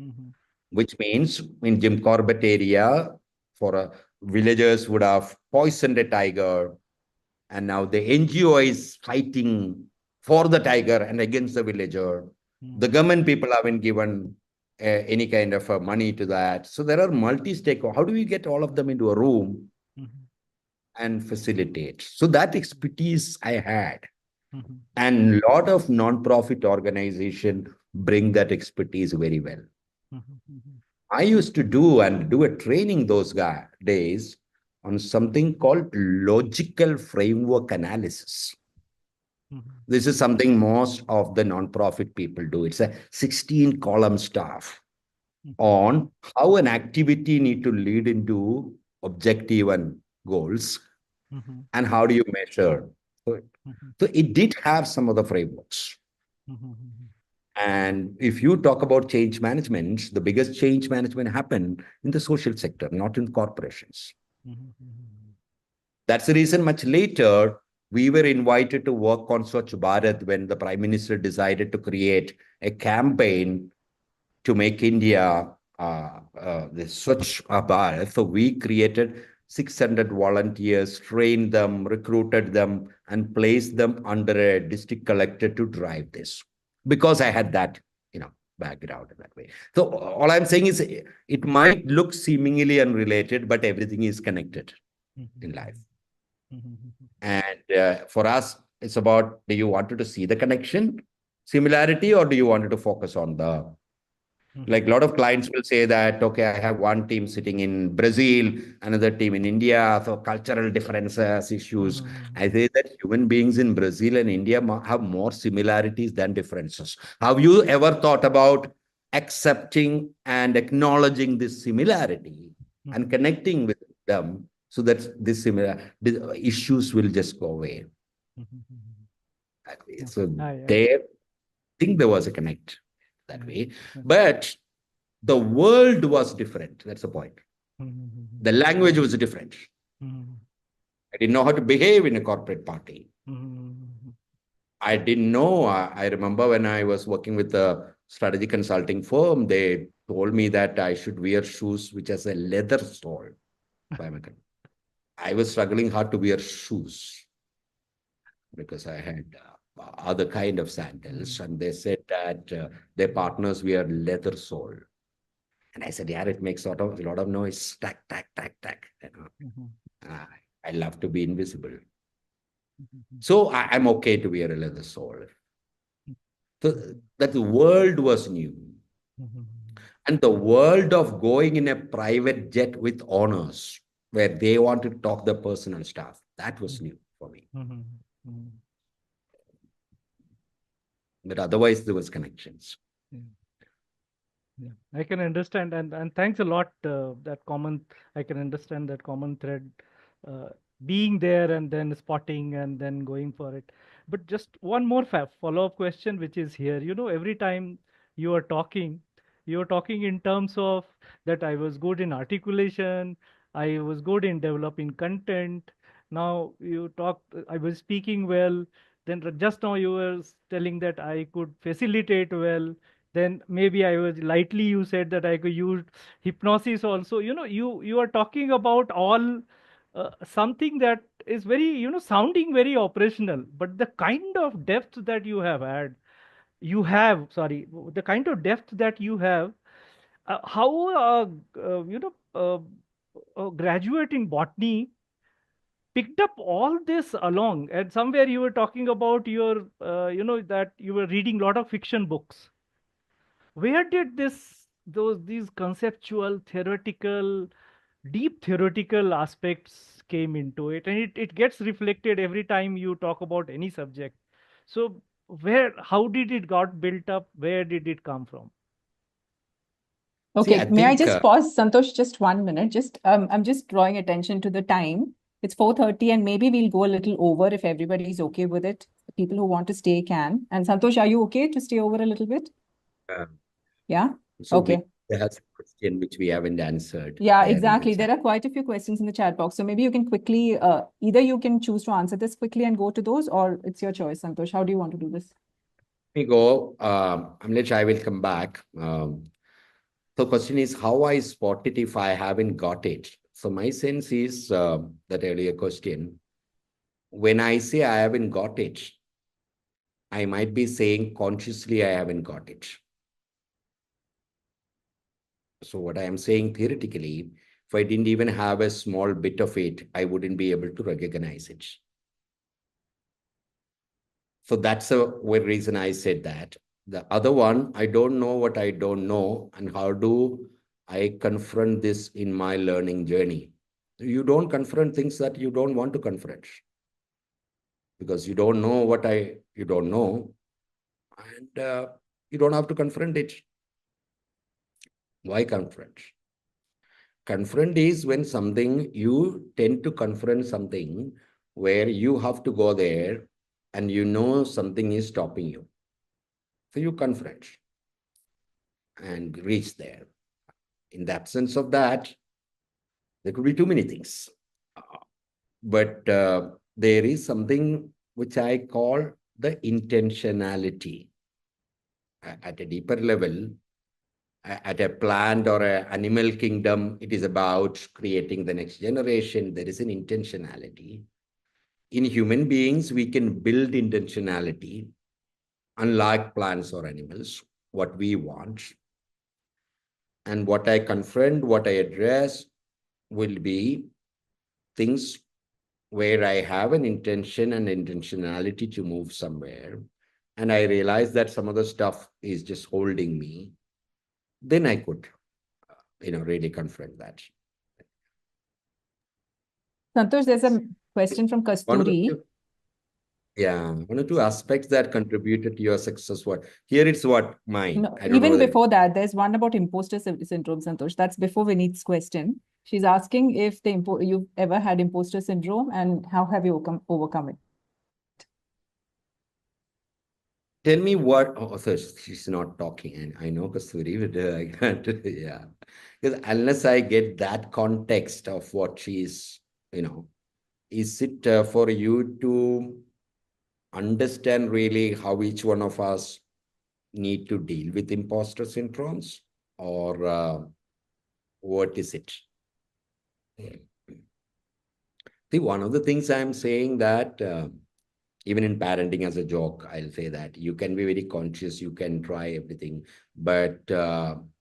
Mm-hmm. which means in Jim Corbett area, villagers would have poisoned a tiger, and now the NGO is fighting for the tiger and against the villager. The government people haven't given any kind of money to that. So there are multi-stakeholder. How do we get all of them into a room and facilitate? So that expertise I had. Mm-hmm. And a lot of non-profit organization bring that expertise very well. Mm-hmm. I used to do a training those days on something called logical framework analysis. Mm-hmm. This is something most of the non-profit people do. It's a 16-column stuff on how an activity need to lead into objective and goals, Mm-hmm. and how do you measure. So it did have some of the frameworks. Mm-hmm. And if you talk about change management, the biggest change management happened in the social sector, not in corporations. Mm-hmm. That's the reason much later, we were invited to work on Swachh Bharat when the Prime Minister decided to create a campaign to make India the Swachh Bharat. So we created 600 volunteers, trained them, recruited them, and placed them under a district collector to drive this. Because I had that, background in that way. So all I'm saying is it might look seemingly unrelated, but everything is connected in life. And for us, it's about, do you want to see the connection, similarity, or do you want to focus on the, like a lot of clients will say that, okay, I have one team sitting in Brazil, another team in India, so cultural differences, issues. I say that human beings in Brazil and India have more similarities than differences. Have you ever thought about accepting and acknowledging this similarity and connecting with them so that these issues will just go away? So they think there was a connect that way, but the world was different. That's the point. The language was different. I didn't know how to behave in a corporate party. I didn't know. I remember when I was working with a strategy consulting firm, they told me that I should wear shoes which has a leather sole. I was struggling hard to wear shoes because I had other kind of sandals, and they said that their partners wear leather sole. And I said, yeah, it makes a lot of noise. Tack, tack, tack, tack. I love to be invisible. So I'm okay to wear a leather sole. So that the world was new. And the world of going in a private jet with honors, where they want to talk the personal stuff, that was new for me. But otherwise, there was connections. Yeah. Yeah, I can understand, and thanks a lot. That common, I can understand that common thread, uh, being there and then spotting and then going for it. But just one more follow-up question, which is here. Every time you are talking in terms of that I was good in articulation, I was good in developing content. Now you talk, I was speaking well. Then just now you were telling that I could facilitate well. Then maybe I was lightly, you said that I could use hypnosis also. You are talking about all something that is very, sounding very operational, but the kind of depth that you have, sorry, the kind of depth that you have, how a graduate in botany picked up all this along. And somewhere you were talking about your that you were reading a lot of fiction books. Where did these conceptual, theoretical, deep theoretical aspects came into it? And it gets reflected every time you talk about any subject. So how did it got built up? Where did it come from? See, Okay, I may I think just pause, Santosh, just 1 minute? I'm just drawing attention to the time. It's 4:30, and maybe we'll go a little over if everybody is okay with it. People who want to stay can. And Santosh, are you okay to stay over a little bit? uh, Yeah? so Okay. that's a question which we haven't answered Yeah, there in the exactly. chat. There are quite a few questions in the chat box. So maybe you can quickly, either you can choose to answer this quickly and go to those, or it's your choice, Santosh. How do you want to do this? Let me go. Amlesh, I will come back. So question is how I spot it if I haven't got it. So my sense is that earlier question. When I say I haven't got it, I might be saying consciously I haven't got it. So what I am saying theoretically, if I didn't even have a small bit of it, I wouldn't be able to recognize it. So that's the reason I said that. The other one, I don't know what I don't know, and how do I confront this in my learning journey? You don't confront things that you don't want to confront because you don't know what you don't know, and you don't have to confront it. Why confront? Confront is when something you tend to confront something where you have to go there and you know something is stopping you. So you confront and reach there. In the absence of that, there could be too many things. But there is something which I call the intentionality. At a deeper level, at a plant or an animal kingdom, it is about creating the next generation. There is an intentionality. In human beings, we can build intentionality, unlike plants or animals, what we want. And what I confront, what I address will be things where I have an intention and intentionality to move somewhere. And I realize that some of the stuff is just holding me. Then I could, really confront that. Santosh, there's a question from Kasturi. One or two aspects that contributed to your success. What here it's what mine. No, I don't know even whether before that, there's one about imposter syndrome, Santosh. That's before Vineet's question. She's asking if you've ever had imposter syndrome and how have you overcome it? tell me what. Oh, so she's not talking, and I know Kasturi, but I can't. Yeah, because unless I get that context of what she's, is it for you to understand really how each one of us need to deal with imposter syndromes, or what is it? See, one of the things I'm saying that even in parenting as a joke, I'll say that you can be very conscious, you can try everything, but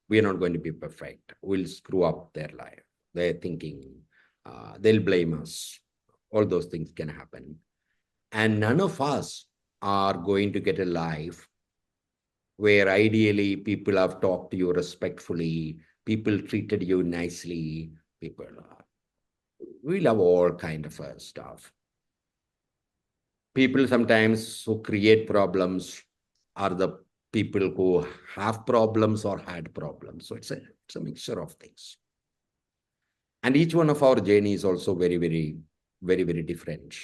we're not going to be perfect. We'll screw up their life, their thinking, they'll blame us. All those things can happen. And none of us are going to get a life where ideally people have talked to you respectfully, people treated you nicely, people, we love all kind of stuff. People sometimes who create problems are the people who have problems or had problems. So it's a mixture of things. And each one of our journey is also very, very, very, very different.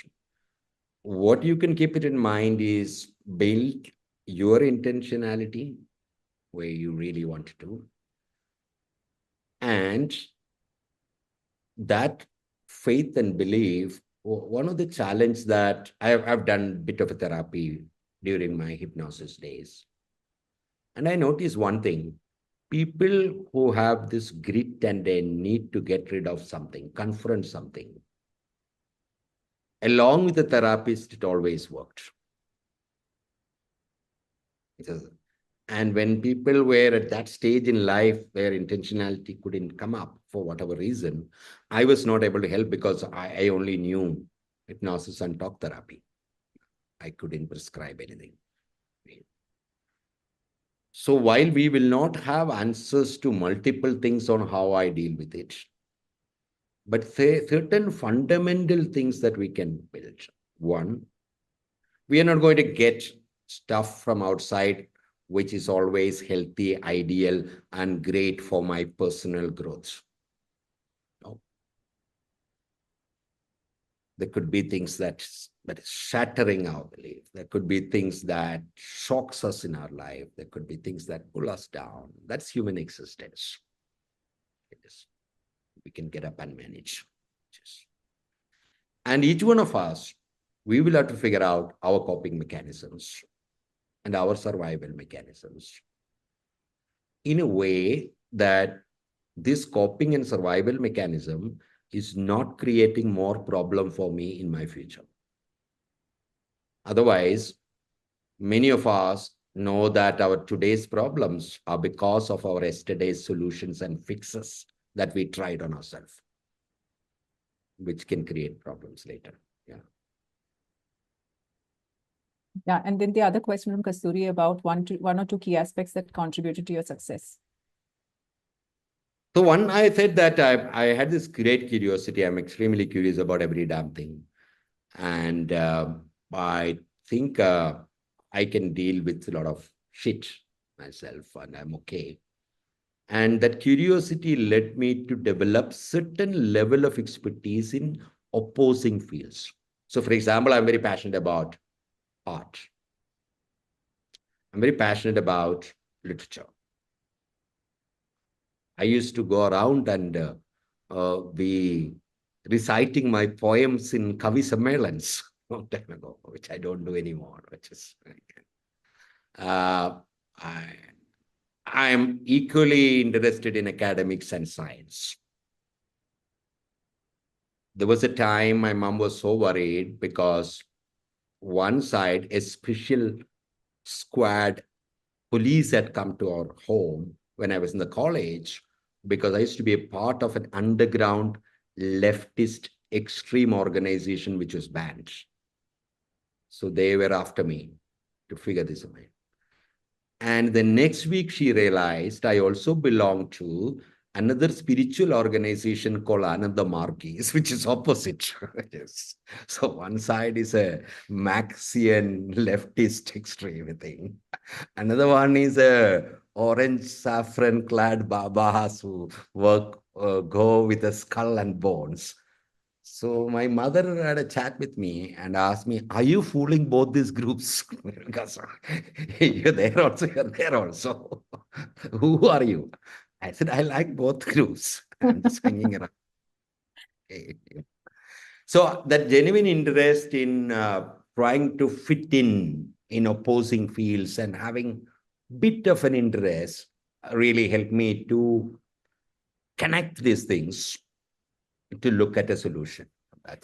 What you can keep it in mind is build your intentionality where you really want to do. And that faith and belief, one of the challenges that I've done a bit of a therapy during my hypnosis days. And I noticed one thing, people who have this grit and a need to get rid of something, confront something, along with the therapist, it always worked. And when people were at that stage in life where intentionality couldn't come up for whatever reason, I was not able to help because I only knew hypnosis and talk therapy. I couldn't prescribe anything. So while we will not have answers to multiple things on how I deal with it, but certain fundamental things that we can build. One, we are not going to get stuff from outside which is always healthy, ideal, and great for my personal growth. No. There could be things that is shattering our belief. There could be things that shocks us in our life. There could be things that pull us down. That's human existence. We can get up and manage. And each one of us, we will have to figure out our coping mechanisms and our survival mechanisms in a way that this coping and survival mechanism is not creating more problem for me in my future. Otherwise, many of us know that our today's problems are because of our yesterday's solutions and fixes that we tried on ourselves, which can create problems later. Yeah, and then the other question from Kasturi about one or two key aspects that contributed to your success. So one, I said that I had this great curiosity. I'm extremely curious about every damn thing. And I think I can deal with a lot of shit myself and I'm okay. And that curiosity led me to develop certain level of expertise in opposing fields. So for example, I'm very passionate about art. I'm very passionate about literature. I used to go around and be reciting my poems in Kavi Sammelans a long time ago, which I don't do anymore, which is I am equally interested in academics and science. There was a time my mom was so worried because one side, a special squad police had come to our home when I was in the college, because I used to be a part of an underground leftist extreme organization which was banned. So they were after me to figure this out. And the next week she realized I also belong to another spiritual organization called Ananda Marquis, which is opposite. Yes. So one side is a Marxian leftist extreme thing. Another one is a orange saffron clad babas who go with a skull and bones. So my mother had a chat with me and asked me, are you fooling both these groups? Because you're there also, you're there also. Who are you? I said, I like both groups. I'm just hanging around. So that genuine interest in trying to fit in opposing fields and having bit of an interest really helped me to connect these things to look at a solution.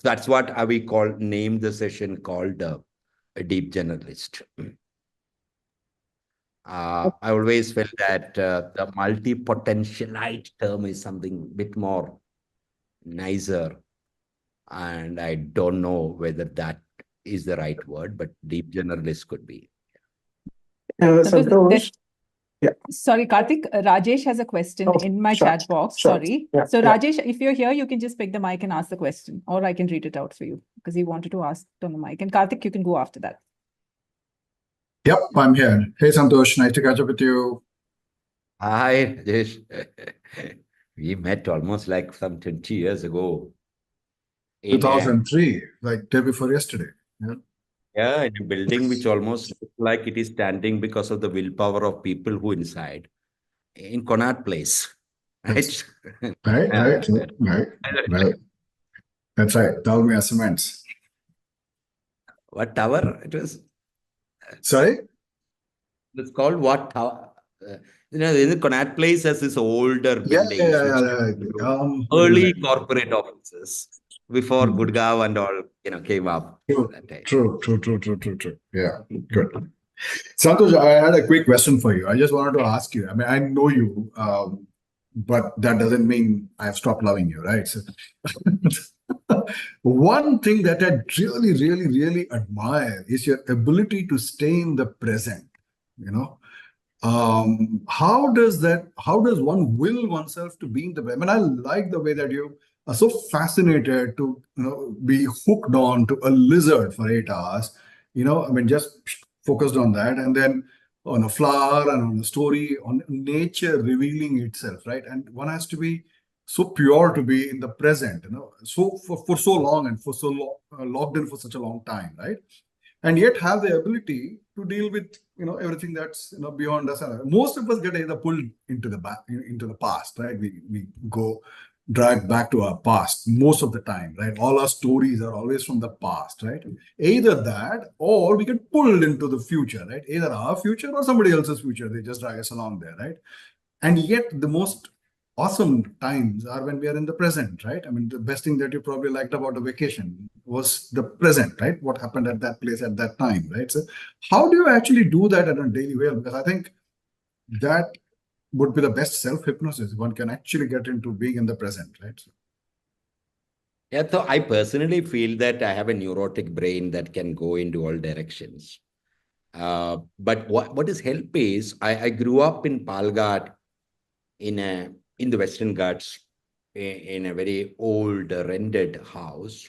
That's what we name the session called a deep generalist. I always felt that the multi-potentialite term is something a bit more nicer. And I don't know whether that is the right word, but deep generalist could be. Santhosh, yeah. Sorry, Karthik, Rajesh has a question in my chat box. Sorry. Yeah, so Rajesh, if you're here, you can just pick the mic and ask the question, or I can read it out for you because he wanted to ask on the mic. And Karthik, you can go after that. Yep, I'm here. Hey, Santhosh, nice to catch up with you. Hi, Rajesh. We met almost like some 20 years ago in a 2003, like day before yesterday. in a building which almost looked like it is standing because of the willpower of people who inside in Connaught Place. Right? Right, Yeah, right, right, right. That's right. Dalmia Cements. what tower it was? Sorry? It's called what tower? The Connaught Place has this older Yeah, yeah, buildings yeah, which yeah, yeah. What is early it? corporate offices before Hmm. Gurgaon and all came up True, that time. true. Yeah, good. Santosh, I had a quick question for you. I just wanted to ask you. I mean, I know you, but that doesn't mean I have stopped loving you, right? So, one thing that I really admire is your ability to stay in the present. You know, how does one will oneself to be in the present? I mean, I like the way that you are so fascinated to be hooked on to a lizard for 8 hours. I mean, just focused on that, and then on a flower and on a story on nature revealing itself, right? And one has to be so pure to be in the present, so for so long and for so logged in for such a long time, right? And yet have the ability to deal with everything that's beyond us. Most of us get either pulled into the back into the past, right? We go dragged back to our past most of the time, right? All our stories are always from the past, right? Either that or we get pulled into the future, right? Either our future or somebody else's future. They just drag us along there, right? And yet the most awesome times are when we are in the present, right? I mean, the best thing that you probably liked about a vacation was the present, right? What happened at that place at that time, right? So how do you actually do that at a daily way? Because I think that would be the best self-hypnosis. One can actually get into being in the present, right? Yeah, so I personally feel that I have a neurotic brain that can go into all directions. But what has helped is I grew up in Palghat in the Western Ghats in a very old rented house,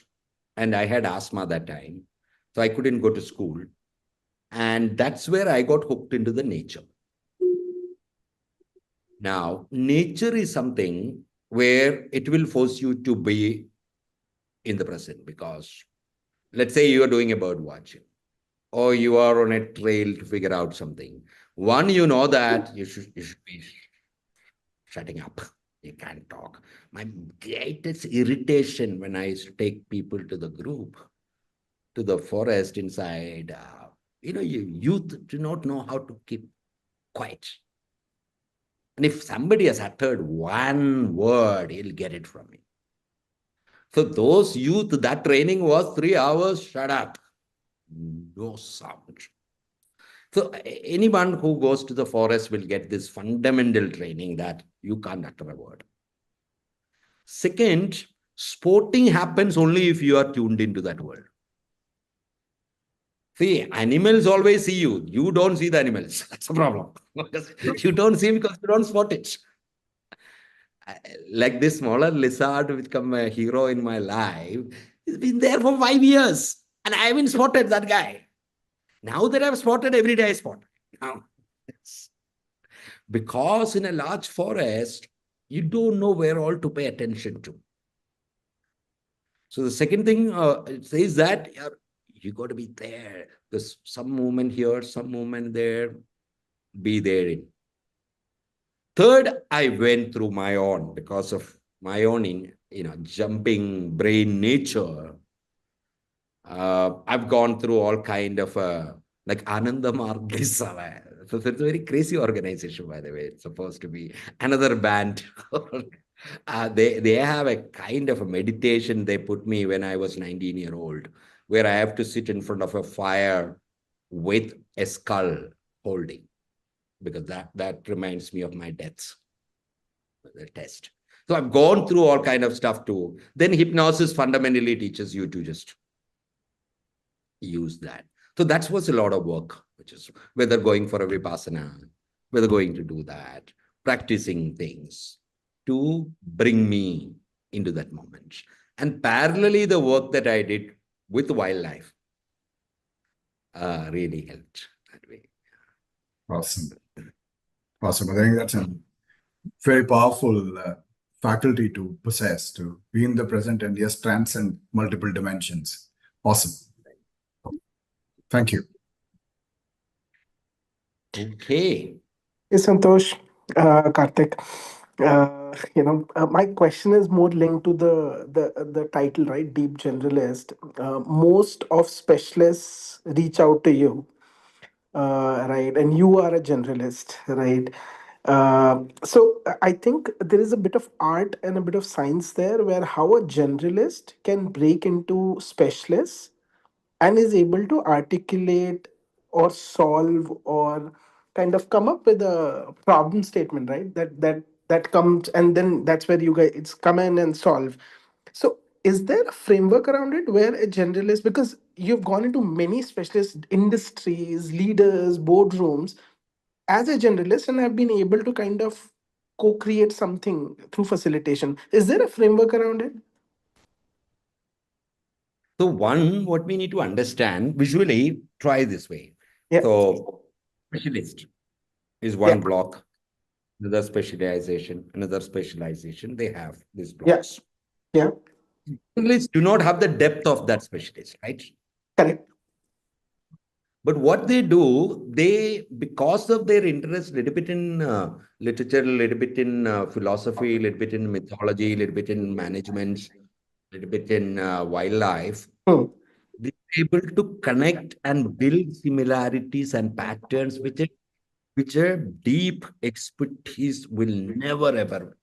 and I had asthma that time, so I couldn't go to school, and that's where I got hooked into the nature. Now, nature is something where it will force you to be in the present because let's say you are doing a bird watching or you are on a trail to figure out something. One, you know that you should be shutting up. You can't talk. My greatest irritation when I used to take people to the group, to the forest inside, youth do not know how to keep quiet. And if somebody has uttered one word, he'll get it from me. So those youth, that training was 3 hours, shut up. No sound. So anyone who goes to the forest will get this fundamental training that you can't utter a word. Second, sporting happens only if you are tuned into that world. See, animals always see you. You don't see the animals. That's a problem. You don't see because you don't spot it. Like this smaller lizard become a hero in my life. He's been there for 5 years and I haven't spotted that guy. Now that I've spotted, every day I spot. Now, because in a large forest, you don't know where all to pay attention to. So the second thing it says that you got to be there. There's some movement here, some movement there. Be there in. Third, I went through my own because of my own, jumping brain nature. I've gone through all kind of like Ananda Margisala. So it's a very crazy organization, by the way. It's supposed to be another band. They have a kind of a meditation they put me when I was 19-year-old, where I have to sit in front of a fire with a skull holding, because that reminds me of my deaths, the test. So I've gone through all kind of stuff too. Then hypnosis fundamentally teaches you to just use that. So that was a lot of work, which is whether going for a vipassana, whether going to do that, practicing things to bring me into that moment. And parallelly, the work that I did with wildlife really helped that way. Awesome. Awesome. I think that's a very powerful faculty to possess, to be in the present and yes, transcend multiple dimensions. Awesome. Thank you. Okay. Yes, Santosh, Karthik. My question is more linked to the title, right? Deep generalist. Most of specialists reach out to you, right? And you are a generalist, right? So I think there is a bit of art and a bit of science there, where how a generalist can break into specialists and is able to articulate or solve or kind of come up with a problem statement, right? That comes, and then that's where you guys it's come in and solve. So is there a framework around it where a generalist, because you've gone into many specialist industries, leaders, boardrooms as a generalist, and have been able to kind of co-create something through facilitation? Is there a framework around it? So one, what we need to understand visually, try this way. Yeah. So specialist is Yeah. one block, another specialization, another specialization. They have these Yeah. blocks. Yeah. Generalists do not have the depth of that specialist, right? Correct. But what they do, they, because of their interest, little bit in literature, little bit in philosophy, little bit in mythology, little bit in management, little bit in wildlife, Hmm. they're able to connect and build similarities and patterns which a deep expertise will never ever.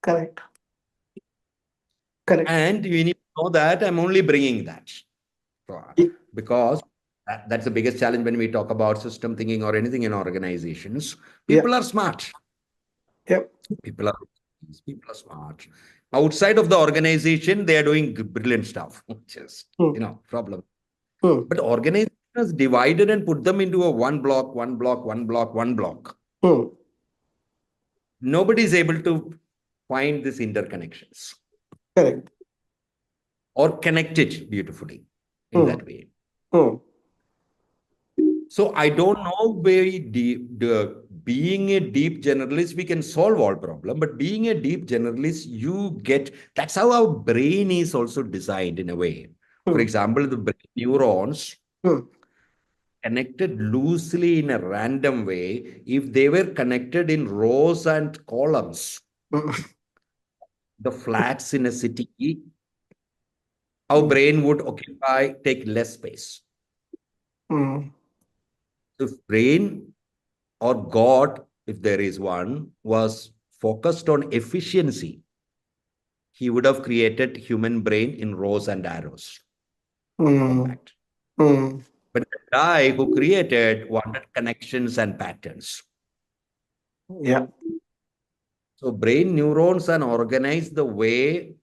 Correct. Correct. And you need to know that I'm only bringing that. Because that's the biggest challenge when we talk about system thinking or anything in organizations. People are smart. Yep. People are smart. Outside of the organization, they are doing brilliant stuff, which is, problem. But organization is divided and put them into a one block, one block, one block, one block. Nobody is able to find these interconnections. Correct. Or connect it beautifully in that way. So I don't know very deep. Being a deep generalist, we can solve all problem. But being a deep generalist, that's how our brain is also designed in a way. For example, the brain neurons connected loosely in a random way. If they were connected in rows and columns, the flats in a city, our brain would take less space. If brain or God, if there is one, was focused on efficiency, he would have created human brain in rows and arrows. But the guy who created wanted connections and patterns. Yeah. So brain neurons are organized the way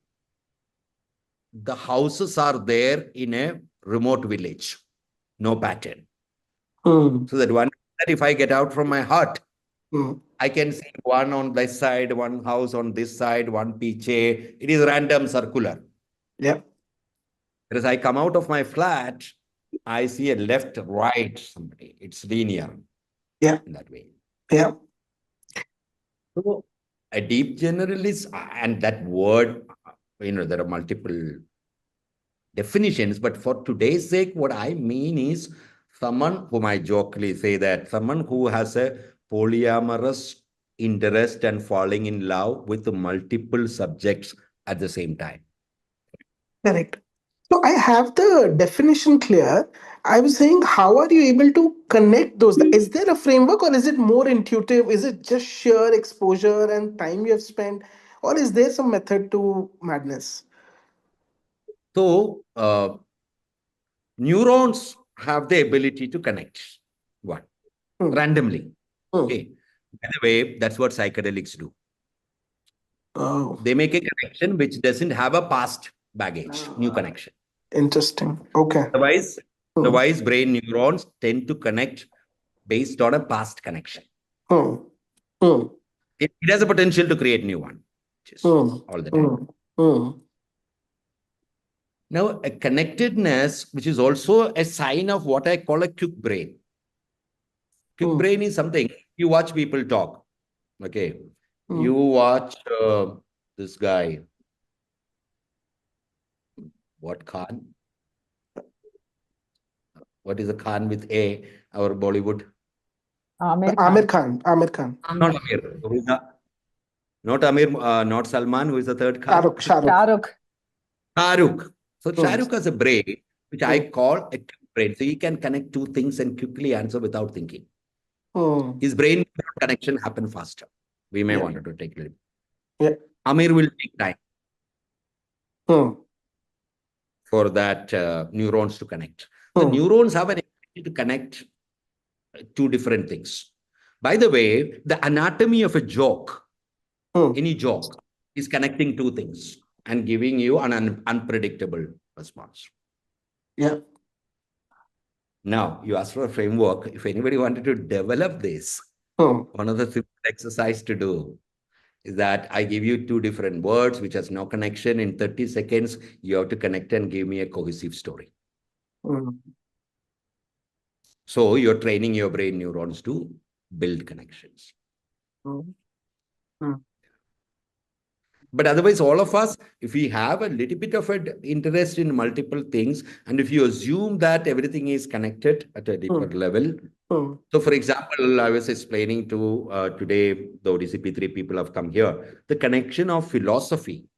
the houses are there in a remote village. No pattern. So that if I get out from my hut, I can see one on this side, one house on this side, one piche. It is random, circular. Yeah. Whereas I come out of my flat, I see a left, right, somebody. It's linear. Yeah. In that way. Yeah. So a deep generalist, and that word, there are multiple definitions, but for today's sake, what I mean is someone whom I jokingly say that someone who has a polyamorous interest and falling in love with multiple subjects at the same time. Correct. So I have the definition clear. I was saying, how are you able to connect those? Is there a framework, or is it more intuitive? Is it just sheer exposure and time you have spent, or is there some method to madness? So neurons have the ability to connect randomly. Okay. By the way, that's what psychedelics do. They make a connection which doesn't have a past baggage, new connection. Interesting. Okay. Otherwise, brain neurons tend to connect based on a past connection. It has a potential to create new one, which is all the time. Now, a connectedness, which is also a sign of what I call a quick brain. Brain is something, you watch people talk. Okay. Hmm. You watch this guy. What Khan? What is a Khan with A? Our Bollywood? Amir Amir Khan. Khan. Amir Khan. Not Amir. Who is the, not Amir, not Salman. Who is the third Khan? Shahrukh. Shahrukh. Shahrukh. So Hmm. Shahrukh has a brain, which I Hmm. call a quick brain. So he can connect two things and quickly answer without thinking. Hmm. His brain connection happen faster. We may Yeah. want to take a little. Yeah. Amir will take time Hmm. for that neurons to connect. The Hmm. neurons have an ability to connect two different things. By the way, the anatomy of a joke, Hmm. any joke, is connecting two things and giving you an unpredictable response. Yeah. Now, you asked for a framework. If anybody wanted to develop this, Hmm. one of the simple exercise to do is that I give you two different words which has no connection. In 30 seconds, you have to connect and give me a cohesive story. Hmm. So you're training your brain neurons to build connections. Hmm. Hmm. But otherwise, all of us, if we have a little bit of an interest in multiple things, and if you assume that everything is connected at a deeper level. Hmm. So, for example, I was explaining to today, the ODCP3 people have come here, the connection of philosophy,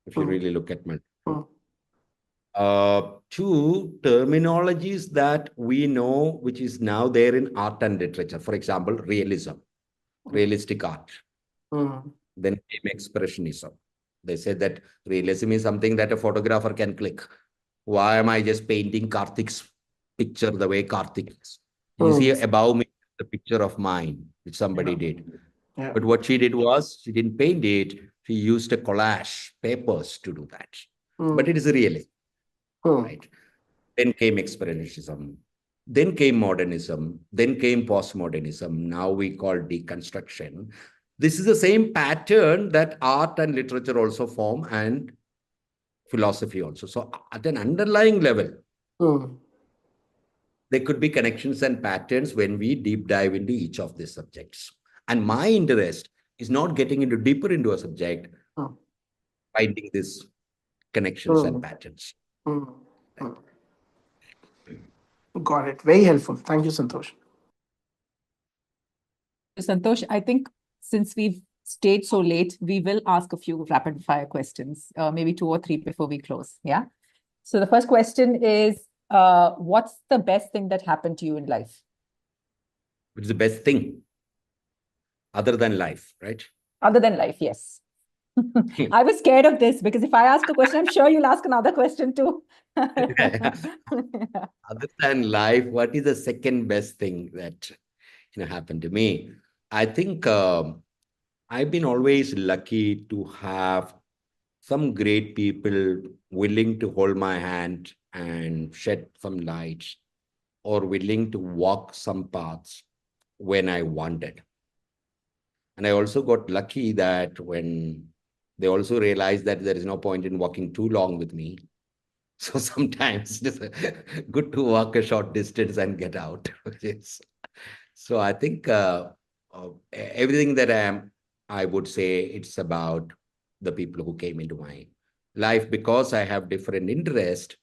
if you really look at my Hmm. two terminologies that we know, which is now there in art and literature. For example, realism, realistic art. Hmm. Then came expressionism. They said that realism is something that a photographer can click. Why am I just painting Karthik's picture the way Karthik is? You see above me the picture of mine, which somebody did. Yeah. But what she did was, she didn't paint it. She used a collage, papers to do that. But it is a realism, right? Then came expressionism. Then came modernism. Then came postmodernism. Now we call deconstruction. This is the same pattern that art and literature also form, and philosophy also. So at an underlying level, there could be connections and patterns when we deep dive into each of these subjects. And my interest is not getting into deeper into a subject, finding these connections and patterns. Got it. Very helpful. Thank you, Santhosh. Santhosh, I think since we've stayed so late, we will ask a few rapid fire questions, maybe 2 or 3 before we close. Yeah. So the first question is, what's the best thing that happened to you in life? Which is the best thing other than life, right? Other than life, yes. I was scared of this because if I ask a question, I'm sure you'll ask another question too. Other than life, what is the second best thing that happened to me? I think I've been always lucky to have some great people willing to hold my hand and shed some light, or willing to walk some paths when I wanted. And I also got lucky that when they also realized that there is no point in walking too long with me. So sometimes it's good to walk a short distance and get out. So I think everything that I am, I would say it's about the people who came into my life, because I have different interest.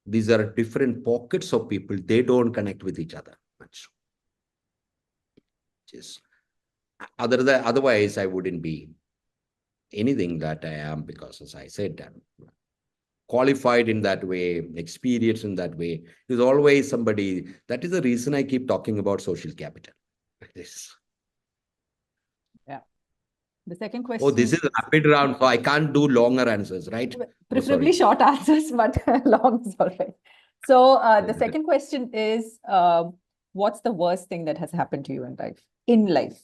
These are different pockets of people. They don't connect with each other much. Just otherwise, I wouldn't be anything that I am, because, as I said, I'm qualified in that way, experienced in that way. There's always somebody. That is the reason I keep talking about social capital. Yeah. The second Oh, question. this is a rapid round, so I can't do longer answers, right? Preferably short answers, but long is all right. So the second question is, what's the worst thing that has happened to you in life? In life.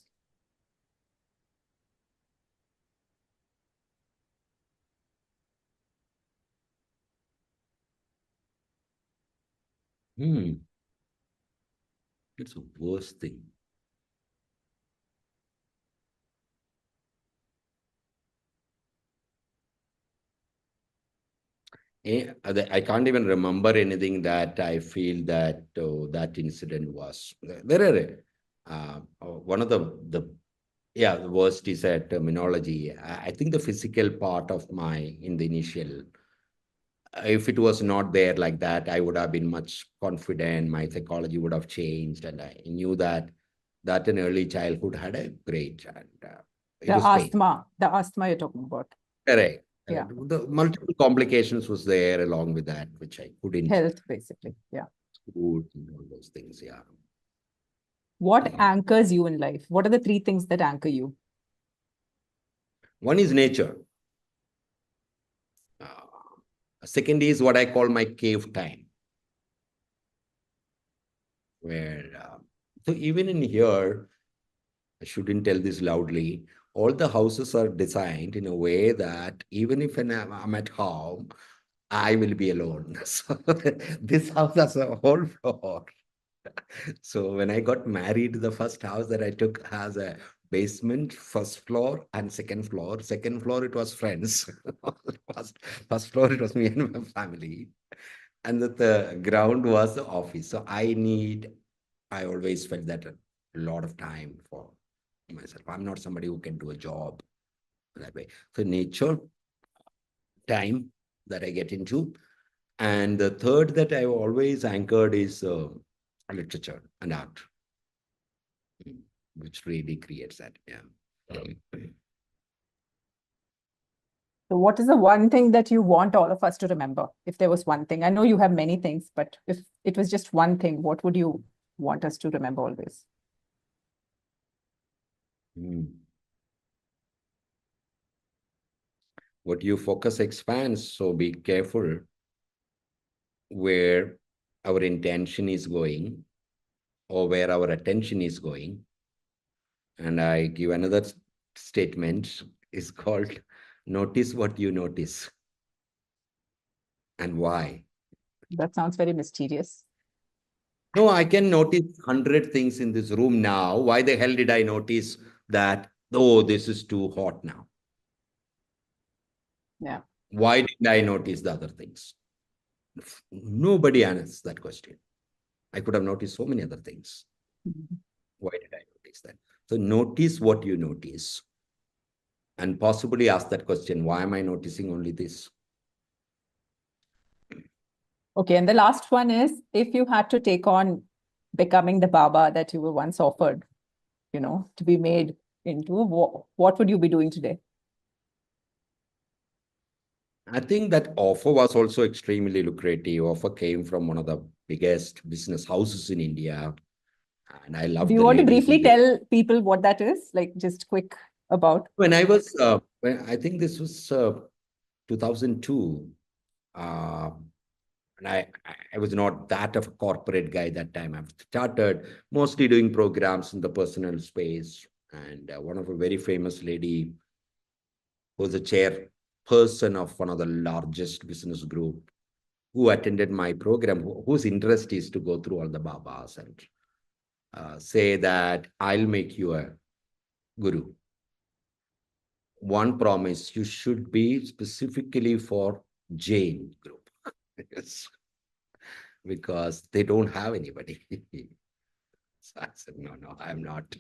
It's the worst thing. I can't even remember anything that I feel that that incident was. There are One of the worst is a terminology. I think the physical part of in the initial, if it was not there like that, I would have been much confident. My psychology would have changed, and I knew that in early childhood had a great, and it The was pain. asthma you're talking about. Correct. Yeah. The multiple complications was there along with that, which I couldn't. Health, basically. Yeah. Food and all those things. Yeah. What anchors you in life? What are the 3 things that anchor you? One is nature. Second is what I call my cave time, where so even in here, I shouldn't tell this loudly. All the houses are designed in a way that even if I'm at home, I will be alone. So this house has a whole floor. So when I got married, the first house that I took has a basement, first floor, and second floor. Second floor, it was friends. First floor, it was me and my family. And the ground was the office. So I always felt that a lot of time for myself. I'm not somebody who can do a job that way. So nature, time that I get into. And the third that I always anchored is literature and art, which really creates that. Yeah. So what is the one thing that you want all of us to remember? If there was one thing, I know you have many things, but if it was just one thing, what would you want us to remember always? What you focus expands, so be careful where our intention is going or where our attention is going. And I give another statement, is called notice what you notice and why. That sounds very mysterious. No, I can notice 100 things in this room now. Why the hell did I notice that, oh, this is too hot now? Yeah. Why didn't I notice the other things? Nobody answers that question. I could have noticed so many other things. Why did I notice that? So notice what you notice and possibly ask that question, why am I noticing only this? Okay, and the last one is, if you had to take on becoming the Baba that you were once offered, to be made into, what would you be doing today? I think that offer was also extremely lucrative. Offer came from one of the biggest business houses in India. And I love Do you want to briefly tell people what that is? Like just quick about. When I was, I think this was 2002. And I was not that of a corporate guy that time. I've started mostly doing programs in the personal space. And one of a very famous lady who was a chairperson of one of the largest business group who attended my program, whose interest is to go through all the Babas and say that I'll make you a guru. One promise, you should be specifically for Jain group. Yes. Because they don't have anybody. So I said, no, I'm not,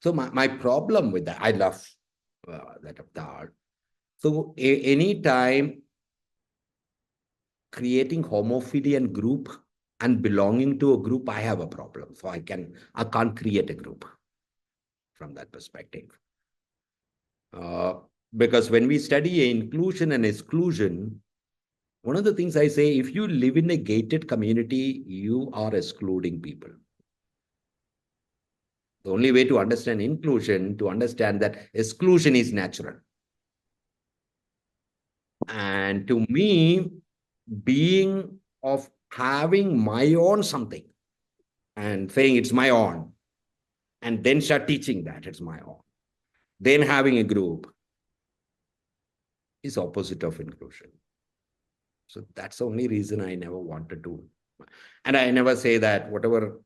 So my problem with that, I love that of the art. So any time creating homophilia and group and belonging to a group, I have a problem. So I can't create a group from that perspective. Because when we study inclusion and exclusion, one of the things I say, if you live in a gated community, you are excluding people. The only way to understand inclusion, to understand that exclusion is natural. And to me, being of having my own something and saying it's my own, and then start teaching that it's my own, then having a group is opposite of inclusion. So that's the only reason I never wanted to. And I never say that whatever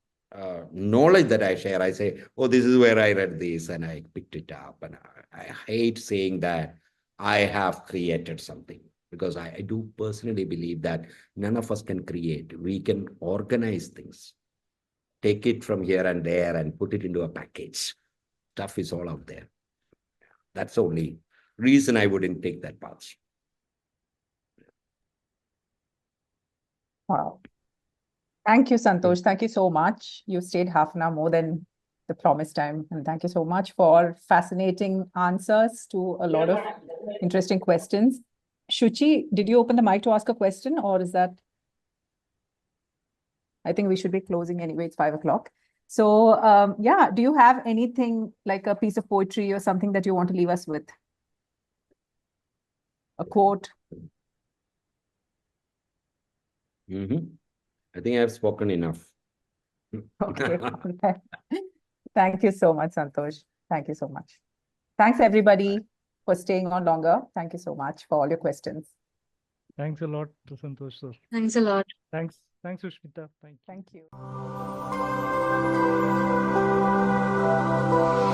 knowledge that I share, I say, oh, this is where I read this and I picked it up. And I hate saying that I have created something, because I do personally believe that none of us can create. We can organize things. take it from here and there and put it into a package. Stuff is all out there. That's the only reason I wouldn't take that path. Wow. Thank you, Santhosh. Thank you so much. You stayed half an hour more than the promised time. And thank you so much for fascinating answers to a lot of interesting questions. Shuchi, did you open the mic to ask a question, or is that? I think we should be closing anyway. It's 5 o'clock. So yeah, do you have anything like a piece of poetry or something that you want to leave us with? A quote? I think I've spoken enough. Okay. Thank you so much, Santhosh. Thank you so much. Thanks, everybody, for staying on longer. Thank you so much for all your questions. Thanks a lot to Santhosh, sir. Thanks a lot. Thanks, Sushmita. Thank you. Thank you.